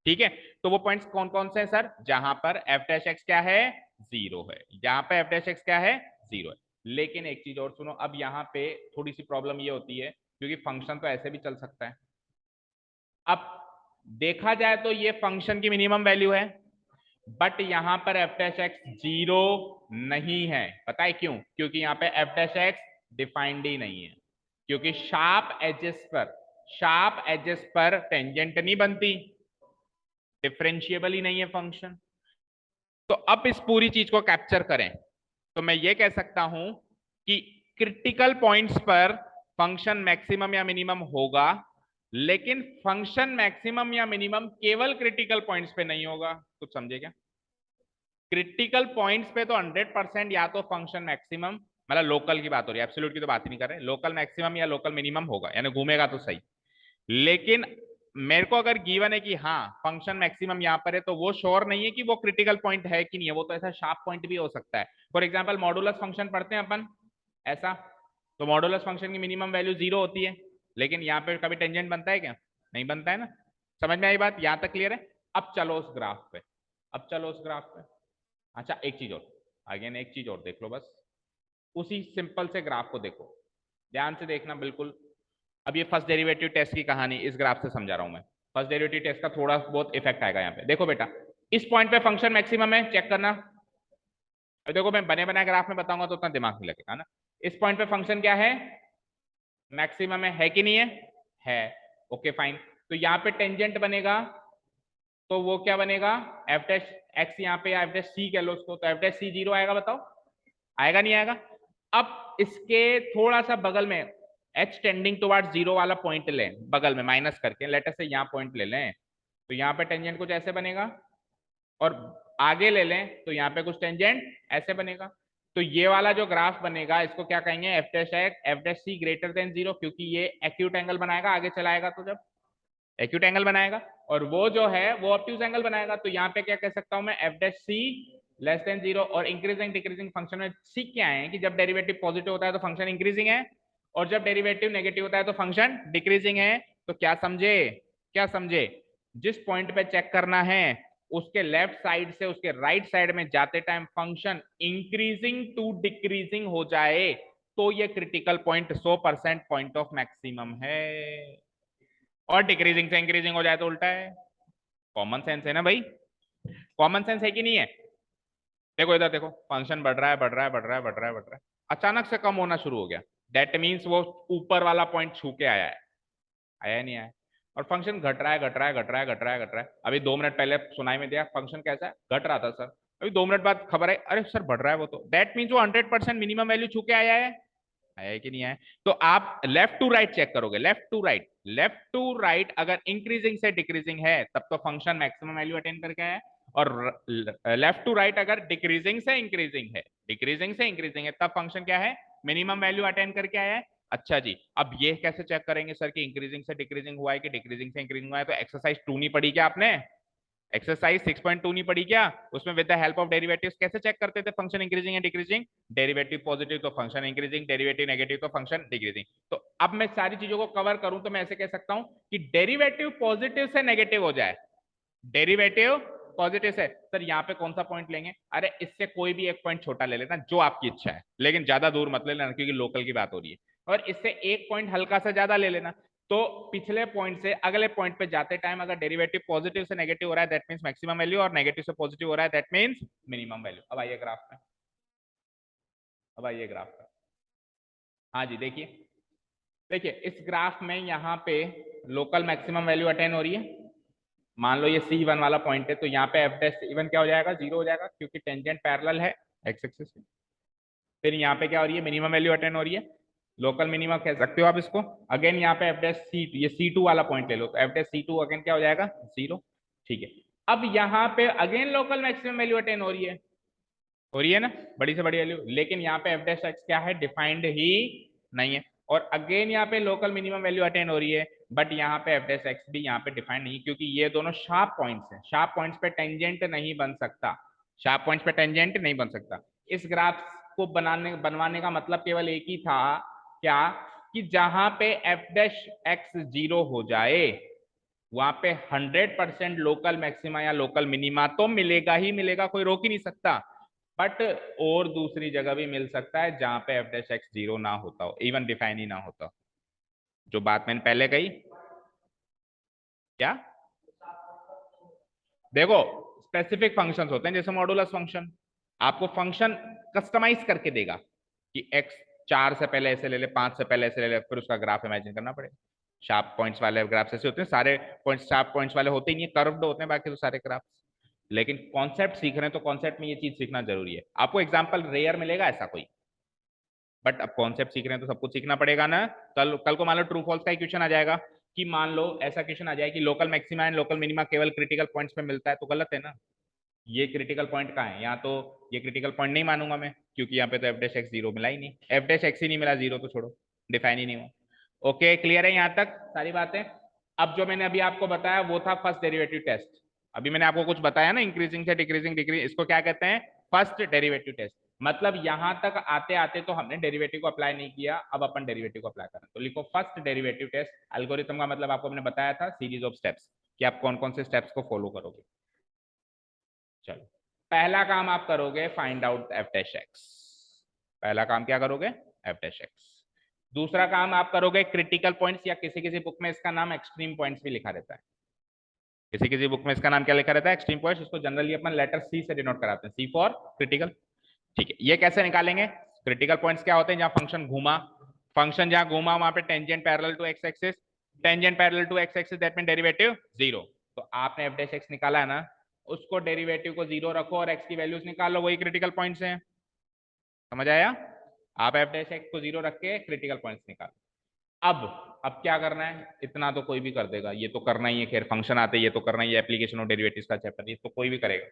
ठीक है? तो वो पॉइंट्स कौन कौन से हैं सर? जहां पर एफ डैश एक्स क्या है? जीरो है। जहां पे एफ डैश एक्स क्या है? जीरो है। लेकिन एक चीज और सुनो, अब यहाँ पे थोड़ी सी प्रॉब्लम ये होती है, क्योंकि फंक्शन तो ऐसे भी चल सकता है। अब देखा जाए तो ये फंक्शन की मिनिमम वैल्यू है, बट यहां पर एफ डैश एक्स जीरो नहीं है। पता है क्यों? क्योंकि यहाँ पे एफ डैश एक्स डिफाइंड ही नहीं है, क्योंकि शार्प एजेस पर टेंजेंट नहीं बनती, डिफरेंशिएबल ही नहीं है फंक्शन। तो अब इस पूरी चीज को कैप्चर करें, तो मैं ये कह सकता हूं कि क्रिटिकल पॉइंट्स पर फंक्शन मैक्सिमम या मिनिमम होगा, लेकिन फंक्शन मैक्सिमम या मिनिमम केवल क्रिटिकल पॉइंट्स पे नहीं होगा। कुछ समझे क्या? क्रिटिकल पॉइंट्स पे तो 100% या तो फंक्शन मैक्सिमम, मतलब लोकल की बात हो रही है, एब्सोल्यूट की तो बात ही नहीं कर रहे, लोकल मैक्सिमम या लोकल मिनिमम होगा, यानी घूमेगा तो सही। लेकिन मेरे को अगर गिवन है कि हाँ फंक्शन मैक्सिमम यहाँ पर है, तो वो श्योर नहीं है कि वो क्रिटिकल पॉइंट है कि नहीं है, वो तो ऐसा शार्प पॉइंट भी हो सकता है। फॉर एग्जाम्पल मॉडुलस फंक्शन पढ़ते हैं अपन, ऐसा, तो मॉडुलस फंक्शन की मिनिमम वैल्यू जीरो होती है, लेकिन यहाँ पे कभी टेंजेंट बनता है क्या? नहीं बनता है ना। समझ में आई बात? यहाँ तक क्लियर है? अब चलो उस ग्राफ पे, अब चलो उस ग्राफ पे। अच्छा एक चीज और, अगेन एक चीज और देख लो बस, उसी सिंपल से ग्राफ को देखो, ध्यान से देखना बिल्कुल। अब ये फर्स्ट डेरिवेटिव टेस्ट की कहानी इस ग्राफ से समझा रहा हूं मैं। फर्स्ट डेरिवेटिव टेस्ट का थोड़ा बहुत इफेक्ट आएगा यहाँ पे। देखो बेटा, इस पॉइंट पे फंक्शन मैक्सिमम है, चेक करना। अब देखो मैं बने बनाए ग्राफ में बताऊंगा तो उतना दिमाग नहीं लगेगा ना। इस पॉइंट पे फंक्शन क्या है? मैक्सिमम है कि नहीं है? है। ओके फाइन, तो यहाँ पे टेंजेंट बनेगा तो वो क्या बनेगा, एफ डैश एक्स यहाँ पे, एफ डैश सी कह लो उसको, तो एफ डैश सी 0 आएगा, बताओ आएगा नहीं आएगा। अब इसके थोड़ा सा बगल में एच टेंडिंग टुवर्ड्स 0 वाला पॉइंट लें, बगल में माइनस करके, लेटर से यहाँ पॉइंट ले लें, तो यहाँ पे टेंजेंट कुछ ऐसे बनेगा, और आगे ले लें तो यहाँ पे कुछ टेंजेंट ऐसे बनेगा। तो ये वाला जो ग्राफ बनेगा इसको क्या कहेंगे, f dash x f dash c greater than 0, क्योंकि ये एक्यूट एंगल बनाएगा आगे चलाएगा, तो जब एक्यूट एंगल बनाएगा, और वो जो है वो ऑब्ट्यूज एंगल बनाएगा। तो यहाँ पे क्या कह सकता हूं मैं, एफ डैश सी लेस देन 0, और इंक्रीजिंग डिक्रीजिंग फंक्शन में सीख क्या है कि जब डेरिवेटिव पॉजिटिव होता है तो फंक्शन इंक्रीजिंग है, और जब डेरिवेटिव नेगेटिव होता है तो फंक्शन डिक्रीजिंग है। तो क्या समझे, क्या समझे, जिस पॉइंट पे चेक करना है उसके लेफ्ट साइड से उसके राइट साइड में जाते time function increasing to decreasing हो जाए तो ये critical point 100% point of maximum है, और डिक्रीजिंग से इंक्रीजिंग हो जाए तो उल्टा है। कॉमन सेंस है ना भाई, कॉमन सेंस है कि नहीं है। देखो इधर देखो, फंक्शन बढ़ रहा है बढ़ रहा है बढ़ रहा है बढ़ रहा है बढ़ रहा है, अचानक से कम होना शुरू हो गया, दैट मीन्स वो ऊपर वाला पॉइंट छू के आया है, आया नहीं आया। और फंक्शन घट रहा है घट रहा है घट रहा है घट रहा है घट रहा है, अभी 2 मिनट पहले सुनाई में दिया फंक्शन कैसा है, घट रहा था सर, अभी 2 मिनट बाद खबर है अरे सर बढ़ रहा है वो, तो दैट मीन्स वो 100% मिनिमम वैल्यू छू के आया है, आया है कि नहीं आया। तो आप लेफ्ट टू राइट चेक करोगे, लेफ्ट टू राइट अगर इंक्रीजिंग से डिक्रीजिंग है तब तो फंक्शन मैक्सिमम वैल्यू अटेन करके आया है, और लेफ्ट टू राइट अगर डिक्रीजिंग से इंक्रीजिंग है, डिक्रीजिंग से इंक्रीजिंग है, तब फंक्शन क्या है, मिनिमम वैल्यू अटेन करके आया है। अच्छा जी, अब ये कैसे चेक करेंगे सर कि इंक्रीजिंग से डिक्रीजिंग हुआ है कि डिक्रीजिंग से इंक्रीजिंग हुआ है, तो एक्सरसाइज 2 नहीं पढ़ी क्या आपने, एक्सरसाइज 6.2 नहीं पढ़ी क्या, उसमें with the help of derivatives कैसे चेक करते थे फंक्शन इंक्रीजिंग है डिक्रीजिंग, डेरिवेटिव पॉजिटिव तो फंक्शन इंक्रीजिंग, डेरिवेटिव नेगेटिव तो फंक्शन डिक्रीजिंग। तो अब मैं सारी चीजों को कवर करूं तो मैं ऐसे कह सकता हूं कि डेरिवेटिव पॉजिटिव से नेगेटिव हो जाए, डेरिवेटिव पॉजिटिव से, सर यहाँ पे कौन सा पॉइंट लेंगे, अरे इससे कोई भी एक पॉइंट छोटा ले लेना जो आपकी इच्छा है, लेकिन ज्यादा दूर मत ले लेना क्योंकि लोकल की बात हो रही है, और इससे एक पॉइंट हल्का सा ज्यादा ले लेना। तो पिछले पॉइंट से अगले पॉइंट पे जाते टाइम अगर डेरिवेटिव पॉजिटिव से नेगेटिव हो रहा है दैट मींस मैक्सिमम वैल्यू, और नेगेटिव से पॉजिटिव हो रहा है दैट मींस मिनिमम वैल्यू। अब आइए ग्राफ में, अब आइए ग्राफ में, हाँ जी देखिए, देखिए इस ग्राफ में यहाँ पे लोकल मैक्सिमम वैल्यू अटेन हो रही है, मान लो ये C1 वाला पॉइंट है, तो यहाँ पे एफ डैश C1 क्या हो जाएगा, 0 हो जाएगा क्योंकि टेंजेंट पैरेलल है एक्स एक्सिस से। फिर यहाँ पे क्या हो रही है, मिनिमम वैल्यू अटेन हो रही है, लोकल मिनिमम कह सकते हो आप इसको। अगेन यहाँ पे एफ डैश सी, ये C2 वाला पॉइंट ले लो, तो एफ डैश C2 अगेन क्या हो जाएगा, 0, ठीक है। अब यहाँ पे again local maximum value attain हो रही है ना, बड़ी से बड़ी वैल्यू, लेकिन यहाँ पे एफ डैश एक्स क्या है, डिफाइंड ही नहीं है, और अगेन यहाँ पे लोकल मिनिमम वैल्यू अटेन हो रही है, बट यहाँ पे एफ डैश एक्स भी यहाँ पे डिफाइंड नहीं, क्योंकि ये दोनों शार्प पॉइंट्स हैं, शार्प पॉइंट्स पे टेंजेंट नहीं बन सकता, शार्प पॉइंट्स पे टेंजेंट नहीं बन सकता। इस ग्राफ को बनवाने का मतलब केवल एक ही था, क्या, कि जहां पे एफ डैश एक्स 0 हो जाए वहां पे 100% लोकल मैक्सिमा या लोकल मिनिमा तो मिलेगा ही मिलेगा, कोई रोक ही नहीं सकता, बट और दूसरी जगह भी मिल सकता है जहां पे एफ डैश एक्स 0 ना होता हो, इवन डिफाइन ही ना होता हो, जो बात मैंने पहले कही। क्या, देखो स्पेसिफिक फंक्शंस होते हैं जैसे मॉडुलस फंक्शन, आपको फंक्शन कस्टमाइज करके देगा कि एक्स 4 से पहले ऐसे ले ले, 5 से पहले ऐसे ले ले, फिर उसका ग्राफ इमेजिन करना पड़ेगा। शार्प पॉइंट्स वाले ग्राफ्स ऐसे होते हैं, सारे पॉइंट्स शार्प पॉइंट्स वाले होते ही नहीं, कर्व्ड होते हैं बाकी तो सारे ग्राफ्स, लेकिन कॉन्सेप्ट सीख रहे हैं तो कॉन्सेप्ट में ये चीज सीखना जरूरी है। आपको एग्जाम्पल रेयर मिलेगा ऐसा कोई, बट अब कॉन्सेप्ट सीख रहे हैं तो सब कुछ सीखना पड़ेगा ना। कल को मान लो ट्रू फॉल्स का क्वेश्चन आ जाएगा कि मान लो ऐसा क्वेश्चन आ जाए कि local maxima and local minima केवल क्रिटिकल पॉइंट्स पे मिलता है, तो गलत है ना, ये क्रिटिकल पॉइंट कहाँ है, यहाँ तो ये क्रिटिकल पॉइंट नहीं मानूंगा मैं, क्योंकि यहाँ पे तो एफ डैश एक्स 0 मिला ही नहीं, एफ डैश एक्स ही नहीं मिला, 0 तो छोड़ो, डिफाइन ही नहीं हुआ। ओके क्लियर है यहाँ तक सारी बातें। अब जो मैंने अभी आपको बताया वो था फर्स्ट डेरिवेटिव टेस्ट, अभी मैंने आपको कुछ बताया ना इंक्रीजिंग से डिक्रीजिंग, डिक्रीज, इसको क्या कहते हैं, फर्स्ट डेरिवेटिव टेस्ट। मतलब यहां तक आते आते तो हमने डेरिवेटिव को अप्लाई नहीं किया, अब अपन डेरिवेटिव को अप्लाई करें, तो लिखो फर्स्ट डेरिवेटिव टेस्ट। एल्गोरिथम का मतलब आपको मैंने बताया था सीरीज ऑफ स्टेप्स, कि आप कौन कौन से स्टेप्स को फॉलो करोगे। चलो पहला काम आप करोगे find out F dash x, पहला काम क्या करोगे, एफ डैश एक्स। दूसरा काम आप करोगे क्रिटिकल पॉइंट्स, या किसी किसी बुक में इसका नाम एक्सट्रीम पॉइंट्स भी लिखा रहता है, किसी किसी बुक में इसका नाम क्या लिखा रहता है, एक्सट्रीम पॉइंट्स, इसको जनरली अपन लेटर सी से डिनोट कराते हैं, सी फॉर क्रिटिकल, ठीक है। ये कैसे निकालेंगे, क्रिटिकल पॉइंट्स क्या होते हैं, जहां फंक्शन घूमा, फंक्शन जहां घूमा वहां पे tangent parallel to X axis, tangent parallel to X axis that mean derivative 0। तो आपने एफ डैश एक्स निकाला है ना, उसको डेरिवेटिव को 0 रखो और एक्स की वैल्यूज निकाल लो, वही क्रिटिकल पॉइंट्स हैं। समझ आया? आप एफ डैश एक्स को 0 रख के क्रिटिकल पॉइंट्स निकालो। अब क्या करना है, इतना तो कोई भी कर देगा, ये तो करना ही है, खैर फंक्शन आते हैं, ये तो करना ही है, एप्लीकेशन ऑफ डेरिवेटिव्स का चैप्टर, ये तो कोई भी करेगा।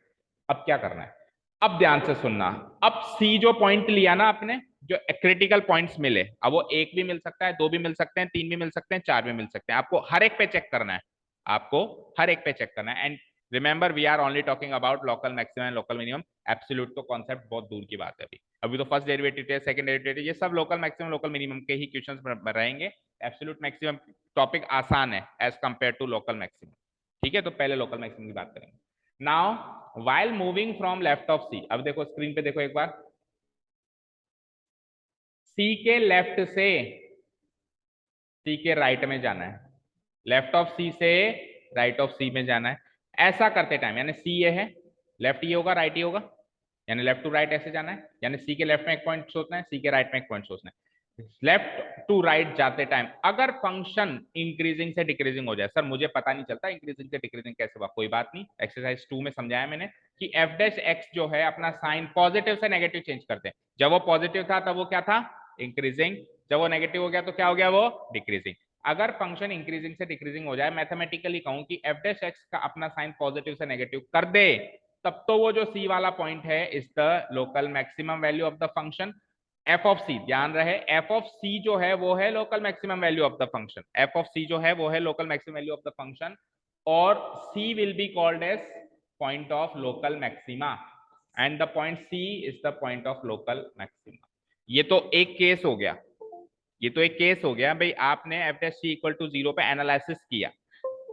अब क्या करना है, अब ध्यान से सुनना। अब सी जो पॉइंट लिया ना आपने, जो क्रिटिकल पॉइंट्स मिले, अब वो एक भी मिल सकता है, दो भी मिल सकते हैं, तीन भी मिल सकते हैं, चार भी मिल सकते हैं, आपको हर एक पे चेक करना है, आपको हर एक पे चेक करना है। And remember we are only talking about local maximum and local minimum, absolute तो कॉन्सेप्ट बहुत दूर की बात है। अभी अभी तो फर्स्ट डेरिवेटिव है, सेकंड डेरिवेटिव, ये सब लोकल मैक्सिमम लोकल मिनिमम के ही क्वेश्चंस रहेंगे। एब्सोल्यूट मैक्सिमम टॉपिक आसान है as compare to local maximum. ठीक है, तो पहले लोकल मैक्सिमम की बात करेंगे। Now while moving from left of c, अब देखो स्क्रीन पे देखो एक बार, सी के लेफ्ट से सी के राइट में जाना है, लेफ्ट ऑफ सी से राइट ऑफ सी में जाना है। ऐसा करते टाइम, यानी सी ये है, लेफ्ट ये होगा, राइट ये होगा, यानी लेफ्ट टू राइट ऐसे जाना है, यानी सी के लेफ्ट में एक पॉइंट सोचना है, सी के राइट में एक पॉइंट सोचना है। लेफ्ट टू राइट जाते टाइम अगर फंक्शन इंक्रीजिंग से डिक्रीजिंग हो जाए, सर मुझे पता नहीं चलता इंक्रीजिंग से डिक्रीजिंग कैसे हुआ, कोई बात नहीं, एक्सरसाइज 2 में समझाया मैंने कि एफ डैश एक्स जो है अपना साइन पॉजिटिव से नेगेटिव चेंज करते हैं। जब वो पॉजिटिव था तब वो क्या था, इंक्रीजिंग, जब वो नेगेटिव हो गया तो क्या हो गया, वो डिक्रीजिंग। अगर फंक्शन इंक्रीजिंग से डिक्रीजिंग हो जाए, मैथमेटिकली कहूं कि एफ डैश एक्स का अपना साइन पॉजिटिव से नेगेटिव कर दे, तब तो वो जो सी वाला पॉइंट है is the local maximum value of the function f of c. ध्यान रहे, एफ ऑफ सी जो है वो है local maximum value of the function, f of सी जो है वो है local maximum value of the function, और c will be called as point of local maxima and the point C is the point of local maxima. ये तो एक case हो गया, ये तो एक केस हो गया भाई, आपने F dash C equal to 0 पे एनालिसिस किया।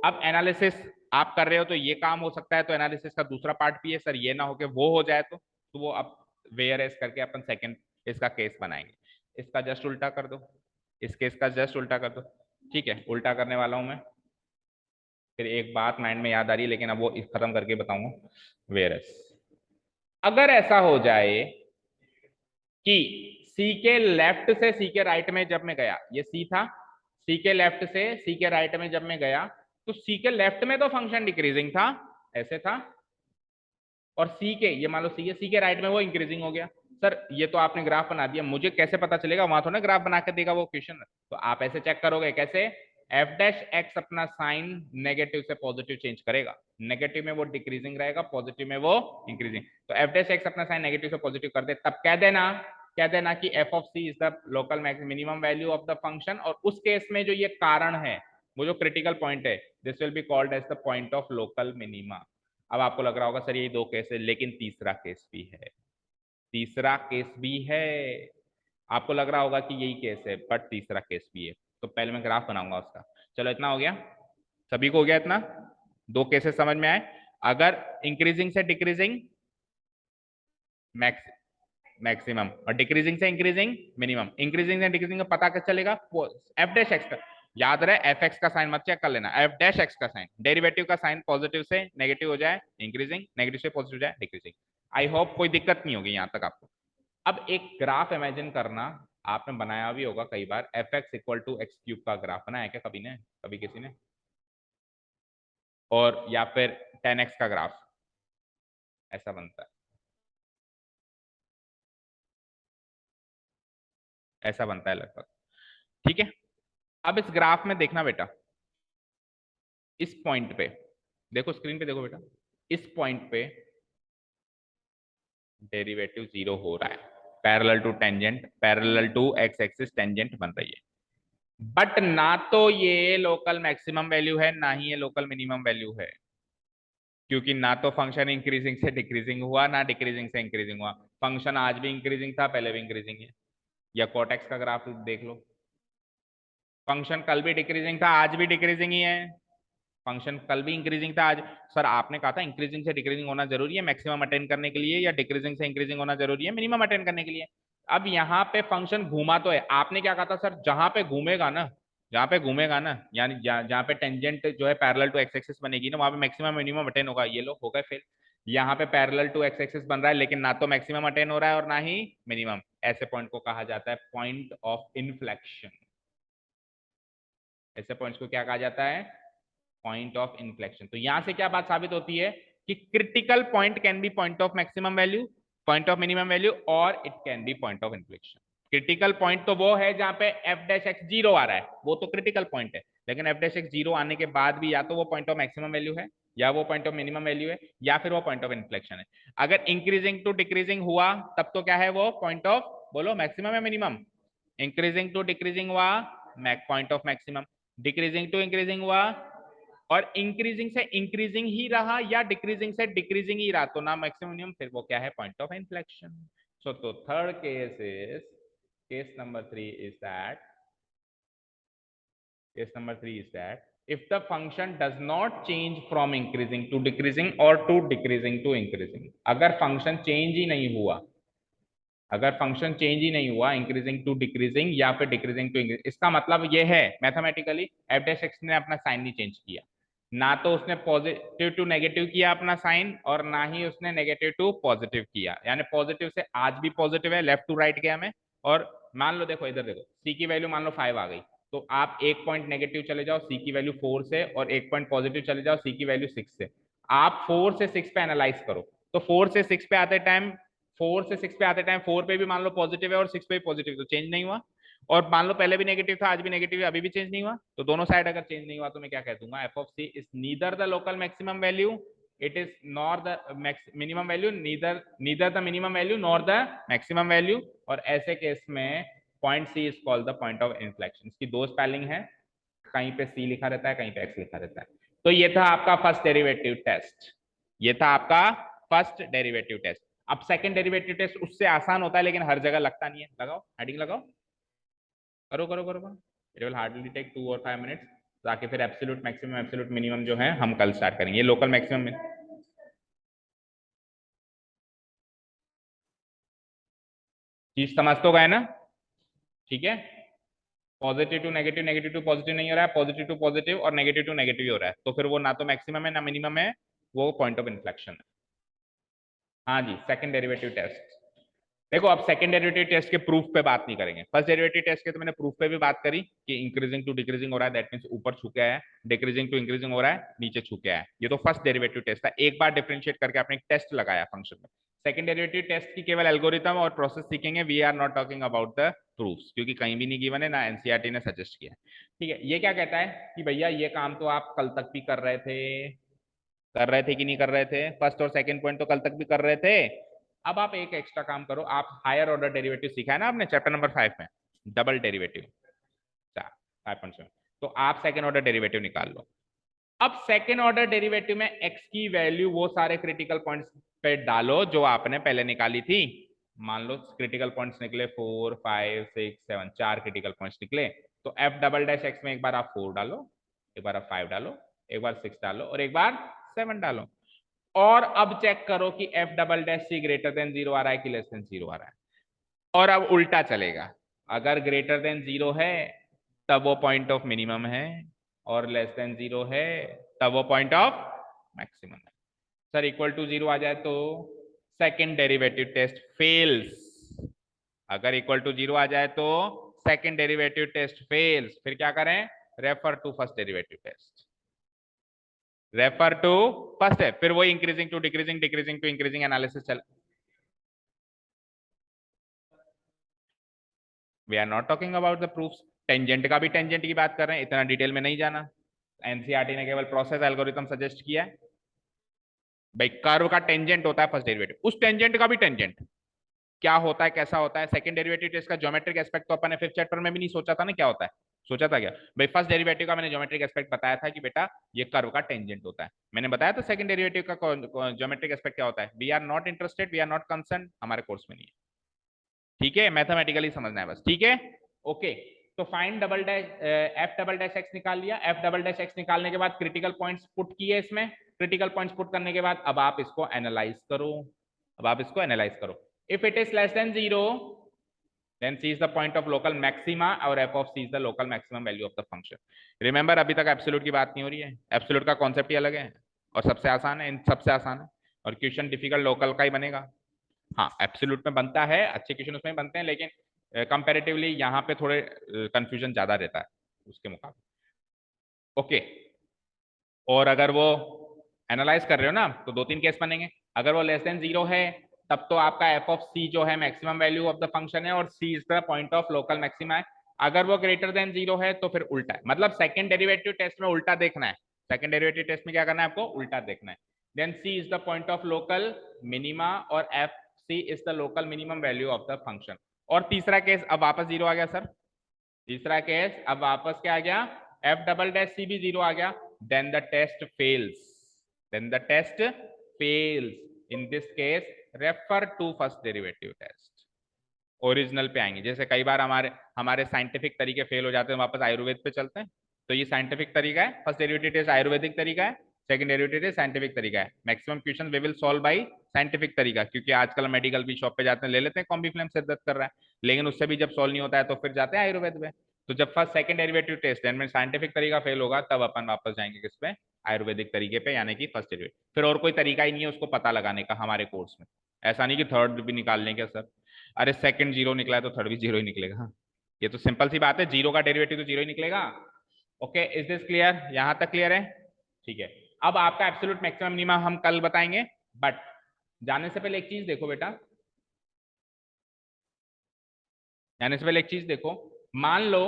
अब एनालिसिस आप कर रहे हो तो ये काम हो सकता है, तो एनालिसिस का दूसरा पार्ट भी है, सर ये ना हो कि वो हो जाए, तो वो अब वेयर एस करके अपन सेकंड इसका केस बनाएंगे। इसका जस्ट उल्टा कर दो, इस केस का जस्ट उल्टा कर दो। ठीक है, उल्टा करने वाला हूं मैं, फिर एक बात माइंड में याद आ रही है लेकिन अब वो खत्म करके बताऊंगा। वेयर एस, अगर ऐसा हो जाए कि सी के लेफ्ट से सी के राइट में जब मैं गया, ये सी था, सी के लेफ्ट से सी के राइट में जब मैं गया, तो सी के लेफ्ट में तो फंक्शन डिक्रीजिंग था, ऐसे था, और सी के, ये मान लो सी है, सी के राइट में वो इंक्रीजिंग हो गया। सर ये तो आपने ग्राफ बना दिया, मुझे कैसे पता चलेगा, वहां तो ना ग्राफ बना के देगा वो क्वेश्चन, तो आप ऐसे चेक करोगे कैसे, एफ डैश एक्स अपना साइन नेगेटिव से पॉजिटिव चेंज करेगा, नेगेटिव में वो डिक्रीजिंग रहेगा, पॉजिटिव में वो इंक्रीजिंग। तो एफ डैश एक्स अपना साइन नेगेटिव से पॉजिटिव कर दे, तब कह देना कि F of C is the local minimum value of the function, और उस केस में जो ये कारण है, वो जो क्रिटिकल पॉइंट है, this will be called as the point of local minima. अब आपको लग रहा होगा सर ये दो केस है, लेकिन तीसरा केस भी है, तीसरा केस भी है। आपको लग रहा होगा कि यही केस है, बट तीसरा केस भी है, तो पहले मैं ग्राफ बनाऊंगा उसका। चलो इतना हो गया, सभी को हो गया इतना, दो केसेस समझ में आए। अगर इंक्रीजिंग से डिक्रीजिंग मैक्स मैक्सिमम, और डिक्रीजिंग से इंक्रीजिंग मिनिमम, इंक्रीजिंग से डिक्रीजिंग का पता कैसे चलेगा, एफ डैश एक्स का, याद रहे एफ एक्स का साइन मत चेक कर लेना, एफ डैश एक्स का साइन, डेरिवेटिव का साइन पॉजिटिव से नेगेटिव हो जाए इंक्रीजिंग, नेगेटिव से पॉजिटिव हो जाए डिक्रीजिंग। आई होप कोई दिक्कत नहीं होगी यहां तक आपको। अब एक ग्राफ इमेजिन करना, आपने बनाया भी होगा कई बार, f x equal to x cube का ग्राफ बनाया क्या कभी ने, कभी किसी ने, और या फिर 10x का ग्राफ ऐसा बनता है, ऐसा बनता है लगभग। ठीक है, अब इस ग्राफ में देखना बेटा, इस पॉइंट पे देखो, स्क्रीन पे देखो बेटा, इस पॉइंट पे डेरिवेटिव 0 हो रहा है, parallel to tangent, parallel to X axis tangent बन रही है, बट ना तो ये लोकल मैक्सिमम वैल्यू है, ना ही ये लोकल मिनिमम वैल्यू है, क्योंकि ना तो फंक्शन इंक्रीजिंग से डिक्रीजिंग हुआ, ना डिक्रीजिंग से इंक्रीजिंग हुआ। फंक्शन आज भी इंक्रीजिंग था, पहले भी इंक्रीजिंग है, या कोटेक्स का ग्राफ देख लो, फंक्शन कल भी डिक्रीजिंग था, आज भी डिक्रीजिंग ही है, फंक्शन कल भी इंक्रीजिंग था आज। सर आपने कहा था इंक्रीजिंग से डिक्रीजिंग होना जरूरी है मैक्सिमम अटेन करने के लिए, या डिक्रीजिंग से इंक्रीजिंग होना जरूरी है मिनिमम अटेन करने के लिए। अब यहाँ पे फंक्शन घूमा तो है, आपने क्या कहा था सर, जहां पे घूमेगा ना, जहां पे घूमेगा ना, यानी जहां पे टेंजेंट जो है पैरेलल टू एक्स एक्सिस बनेगी ना, वहां पे मैक्सिमम मिनिमम अटेन होगा, ये लोग हो गए फेल। यहाँ पे पैरेलल टू एक्स एक्सिस बन रहा है, लेकिन ना तो मैक्सिमम अटेन हो रहा है और ना ही मिनिमम, ऐसे पॉइंट को कहा जाता है पॉइंट ऑफ इनफ्लेक्शन। ऐसे पॉइंट्स को क्या कहा जाता है? Point of inflection. तो यहां से क्या बात साबित होती है कि critical point can be point of maximum value, point of minimum value, और it can be point of inflection. Critical point तो वो है जहां पे एफ डैश एक्स जीरो आ रहा है, वो तो क्रिटिकल पॉइंट है। लेकिन एफ डैश एक्स जीरो आने के बाद भी या तो वो पॉइंट ऑफ मैक्सिमम वैल्यू है, या वो पॉइंट ऑफ मिनिमम वैल्यू है, या फिर वो पॉइंट ऑफ इन्फ्लेक्शन है। अगर इंक्रीजिंग टू डिक्रीजिंग हुआ तब तो क्या है वो पॉइंट ऑफ, बोलो मैक्सिमम या मिनिमम? इंक्रीजिंग टू डिक्रीजिंग हुआ point of maximum, decreasing to increasing हुआ, और इंक्रीजिंग से इंक्रीजिंग ही रहा या डिक्रीजिंग से डिक्रीजिंग ही रहा तो ना मैक्सिमम, फिर वो क्या है? Point of inflection. सो तो third case is, case number 3 is that, case number 3 is that if the function does not change from increasing to decreasing or to decreasing to increasing, अगर function change ही नहीं हुआ, अगर function change ही नहीं हुआ increasing to decreasing या फिर decreasing to increasing, इसका मतलब ये है मैथमेटिकली एफ डैश एक्स ने अपना साइन नहीं चेंज किया, ना तो उसने पॉजिटिव टू नेगेटिव किया अपना साइन, और ना ही उसने नेगेटिव टू पॉजिटिव किया। यानी पॉजिटिव से आज भी पॉजिटिव है, लेफ्ट टू राइट गया में। और मान लो, देखो इधर देखो, सी की वैल्यू मान लो 5 आ गई, तो आप एक पॉइंट नेगेटिव चले जाओ सी की वैल्यू 4 से, और एक पॉइंट पॉजिटिव चले जाओ सी की वैल्यू 6 से। आप 4 से 6 पे एनालाइज करो, तो 4 से 6 पे आते टाइम, 4 से 6 पे आते टाइम 4 पे भी मान लो पॉजिटिव है और 6 पे भी पॉजिटिव, तो चेंज नहीं हुआ। और मान लो पहले भी नेगेटिव था, आज भी नेगेटिव है, अभी भी चेंज नहीं हुआ, तो दोनों साइड अगर चेंज नहीं हुआ तो मैं क्या कह दूंगा? F of C is neither the local maximum value, it is nor the minimum value, neither neither the minimum value nor the maximum value. और ऐसे केस में point C is called the point of inflection. इसकी दो spelling है, कहीं पे सी लिखा रहता है, कहीं पे एक्स लिखा रहता है। तो ये था आपका फर्स्ट डेरिवेटिव टेस्ट, ये था आपका फर्स्ट डेरिवेटिव टेस्ट। अब सेकंड डेरिवेटिव टेस्ट उससे आसान होता है, लेकिन हर जगह लगता नहीं है। लगाओ हेडिंग, लगाओ, करो करो करो, इट विल हार्डली टेक 2 और 5 मिनट्स। ताकि फिर एब्सोल्यूट मैक्सिमम एब्सोल्यूट मिनिमम जो है हम कल स्टार्ट करेंगे। ये लोकल मैक्सिमम में चीज समझ तो गए ना? ठीक है, positive to negative, negative to positive नहीं हो रहा है, पॉजिटिव टू पॉजिटिव और नेगेटिव टू नेगेटिव हो रहा है, तो फिर वो ना तो मैक्सिमम है ना मिनिमम है, वो पॉइंट ऑफ इन्फ्लेक्शन है। हाँ जी, सेकंड डेरिवेटिव टेस्ट। देखो अब सेकंड डेरिवेटिव टेस्ट के प्रूफ पे बात नहीं करेंगे, फर्स्ट डेरिवेटिव टेस्ट के तो मैंने प्रूफ पे भी बात करी कि इंक्रीजिंग टू डिक्रीजिंग हो रहा है, दैट मींस ऊपर छू के आया, डिक्रीजिंग टू इंक्रीजिंग हो रहा है, नीचे छू के आया। ये तो फर्स्ट डेरिवेटिव टेस्ट था, एक बार डिफरेंशिएट करके आपने एक टेस्ट लगाया फंक्शन में। सेकंड डेरिवेटिव टेस्ट की केवल एल्गोरिथम और प्रोसेस सीखेंगे, we are not talking about the proofs, क्योंकि कहीं भी नहीं गिवन है, ना एनसीईआरटी ने सजेस्ट किया है। ठीक है, ये क्या कहता है कि भैया ये काम तो आप कल तक भी कर रहे थे कि नहीं कर रहे थे? फर्स्ट और सेकंड पॉइंट तो कल तक भी कर रहे थे। अब आप एक एक्स्ट्रा काम करो, आप हायर ऑर्डर डेरिवेटिव सीखा है ना आपने चैप्टर नंबर 5 में, डबल डेरिवेटिव 5.7, तो आप सेकंड ऑर्डर डेरिवेटिव निकाल लो। अब सेकंड ऑर्डर डेरिवेटिव में एक्स की वैल्यू वो सारे क्रिटिकल पॉइंट्स पे डालो जो आपने पहले निकाली थी। मान लो क्रिटिकल पॉइंट्स निकले 4 5 6 7, चार क्रिटिकल पॉइंट्स निकले, तो एफ डबल डैश एक्स में एक बार आप 4 डालो, एक बार आप 5 डालो, एक बार 6 डालो और एक बार 7 डालो। और अब चेक करो कि F double dash c greater than 0 आ रहा है कि लेस देन 0 आ रहा है। और अब उल्टा चलेगा, अगर ग्रेटर देन 0 है तब वो पॉइंट ऑफ मिनिमम है, और लेस देन 0 है तब वो पॉइंट ऑफ मैक्सिमम है। सर इक्वल टू 0 आ जाए तो सेकेंड डेरिवेटिव टेस्ट फेल्स। अगर इक्वल टू 0 आ जाए तो सेकेंड डेरिवेटिव टेस्ट फेल्स। फिर क्या करें? Refer to first derivative test, refer to first है, फिर वही increasing to decreasing, decreasing to increasing analysis चल। We are not talking about the proofs. Tangent का भी टेंजेंट की बात कर रहे हैं, इतना डिटेल में नहीं जाना। एनसीईआरटी ने केवल प्रोसेस एल्गोरिथम सजेस्ट किया है। भाई कर्व का टेंजेंट होता है फर्स्ट डेरिवेटिव, उस टेंजेंट का भी टेंजेंट क्या होता है, कैसा होता है। सेकंड डेरिवेटिव टेस्ट का ज्योमेट्रिक एस्पेक्ट तो अपन ने फिफ्थ चैप्टर में भी नहीं सोचा था ना, क्या होता है? सोचा था क्या भाई? फर्स्ट डेरिवेटिव का मैंने ज्योमेट्रिक एस्पेक्ट बताया था कि बेटा ये कर्व का टेंजेंट होता है। मैंने बताया था सेकंड डेरिवेटिव का ज्योमेट्रिक एस्पेक्ट क्या होता है। We are not interested, we are not concern, हमारे कोर्स में नहीं है। ठीक है, मैथमेटिकली समझना है बस। ठीक है, ओके। तो find double dash F double dash x निकाल लिया। एफ डबल डैश एक्स निकालने के बाद क्रिटिकल पॉइंट्स पुट किए इसमें। क्रिटिकल पॉइंट्स पुट करने के बाद अब आप इसको एनालाइज करो, अब आप इसको एनालाइज करो। If it is less than 0 then c is the point of local maxima और f of c is the local maximum value of the function. Remember अभी तक एब्सोल्यूट की बात नहीं हो रही है, एब्सोल्यूट का कॉन्सेप्ट ही अलग है और सबसे आसान है, इन सबसे आसान है। और क्वेश्चन डिफिकल्ट लोकल का ही बनेगा। हाँ एब्सोल्यूट में बनता है, अच्छे क्वेश्चन उसमें बनते हैं, लेकिन कंपैरेटिवली यहाँ पे थोड़े कंफ्यूजन ज्यादा रहता है उसके मुकाबले। ओके। और अगर वो एनालाइज कर रहे हो ना तो दो तीन केस बनेंगे। अगर वो लेस देन जीरो है तब तो आपका एफ ऑफ सी जो है maximum value of the function है और c is the point of local maxima है। अगर वो ग्रेटर देन जीरो है तो फिर उल्टा है, मतलब सेकंड डेरिवेटिव टेस्ट में उल्टा देखना है। सेकंड डेरिवेटिव टेस्ट में क्या करना है आपको, उल्टा देखना है। Then c is the point of local minima और f c is the local minimum value of the function. और तीसरा केस अब वापस जीरो आ गया सर, तीसरा केस अब वापस क्या आ गया, एफ डबल डैश सी भी जीरो आ गया, then the test fails, then the test fails. In this case refer to first derivative test. Original पे आएंगे, जैसे कई बार हमारे हमारे साइंटिफिक तरीके फेल हो जाते हैं, वापस आयुर्वेद पे चलते हैं। तो ये साइंटिफिक तरीका है, फर्स्ट डेरिवेटिव टेस्ट आयुर्वेदिक तरीका है, सेकंड डेरिवेटिव टेस्ट साइंटिफिक तरीका है। Maximum question we will solve by scientific तरीका, क्योंकि आजकल मेडिकल भी शॉप पे जाते हैं, ले लेते हैं कॉम्बीफ्लेम सिर दर्द कर रहा है, लेकिन उससे भी जब सॉल्व नहीं होता है तो फिर जाते हैं आयुर्वेद में। तो जब फर्स्ट सेकंड डेरिवेटिव टेस्ट में साइंटिफिक तरीका फेल होगा तब अपन वापस जाएंगे किस पे, आयुर्वेदिक तरीके पे, यानी कि फर्स्ट डेरिवेटिव। फिर और कोई तरीका ही नहीं है उसको पता लगाने का हमारे कोर्स में। ऐसा नहीं कि थर्ड भी निकाल लें क्या सर, अरे सेकंड जीरो निकला है तो थर्ड भी जीरो ही निकलेगा। हाँ, ये तो सिंपल सी बात है, जीरो का डेरिवेटिव तो जीरो ही निकलेगा। ओके, इज दिस क्लियर, यहां तक क्लियर है? ठीक है। अब आपका एब्सोल्यूट मैक्सिमम मिनिमम हम कल बताएंगे, बट जाने से पहले एक चीज देखो बेटा, जाने से पहले एक चीज देखो। मान लो,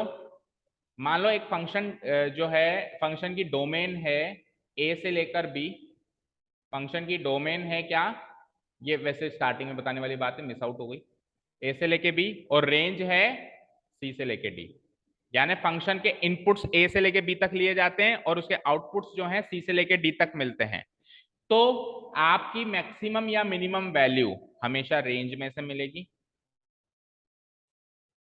मान लो एक फंक्शन जो है, फंक्शन की डोमेन है ए से लेकर बी, फंक्शन की डोमेन है क्या, ये वैसे स्टार्टिंग में बताने वाली बात है, मिस आउट हो गई। ए से लेके बी और रेंज है सी से लेके डी, यानी फंक्शन के इनपुट्स ए से लेके बी तक लिए जाते हैं और उसके आउटपुट्स जो हैं सी से लेके डी तक मिलते हैं। तो आपकी मैक्सिमम या मिनिमम वैल्यू हमेशा रेंज में से मिलेगी।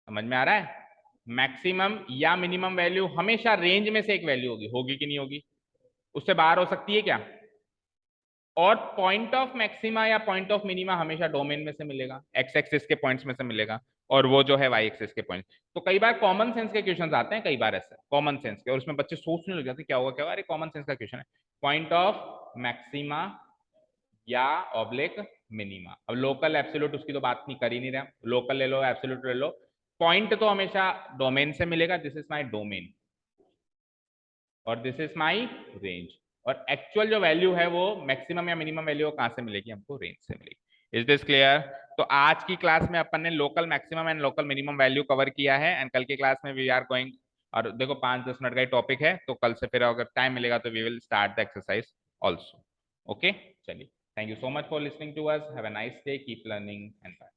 समझ में आ रहा है? मैक्सिमम या मिनिमम वैल्यू हमेशा रेंज में से एक वैल्यू होगी, होगी कि नहीं होगी? उससे बाहर हो सकती है क्या? और पॉइंट ऑफ मैक्सिमा या पॉइंट ऑफ मिनिमा हमेशा डोमेन में से मिलेगा, एक्स एक्सिस के पॉइंट्स में से मिलेगा, और वो जो है वाई एक्सिस के पॉइंट। तो कई बार कॉमन सेंस के क्वेश्चन आते हैं, कई बार ऐसे कॉमन सेंस के, और उसमें बच्चे सोचने लग जाते क्या होगा क्या होगा, अरे कॉमन सेंस का क्वेश्चन है, पॉइंट ऑफ मैक्सिमा या ऑब्लिक मिनिमा। अब लोकल एब्सोल्यूट उसकी तो बात नहीं कर ही नहीं रहा, लोकल ले लो एब्सोल्यूट ले लो, पॉइंट तो हमेशा डोमेन से मिलेगा, दिस इज माई डोमेन और दिस इज माई रेंज। और एक्चुअल जो वैल्यू है वो मैक्सिमम या मिनिमम वैल्यू कहां से मिलेगी, हमको रेंज से मिलेगी। Is this clear? तो आज की क्लास में अपन ने local maximum and local minimum value cover किया है, एंड कल की क्लास में वी आर गोइंग, और देखो 5-10 मिनट का ही टॉपिक है, तो कल से फिर अगर टाइम मिलेगा तो we will start the exercise also. Okay, चलिए, thank you so much for listening to us, have a nice day, keep learning and bye.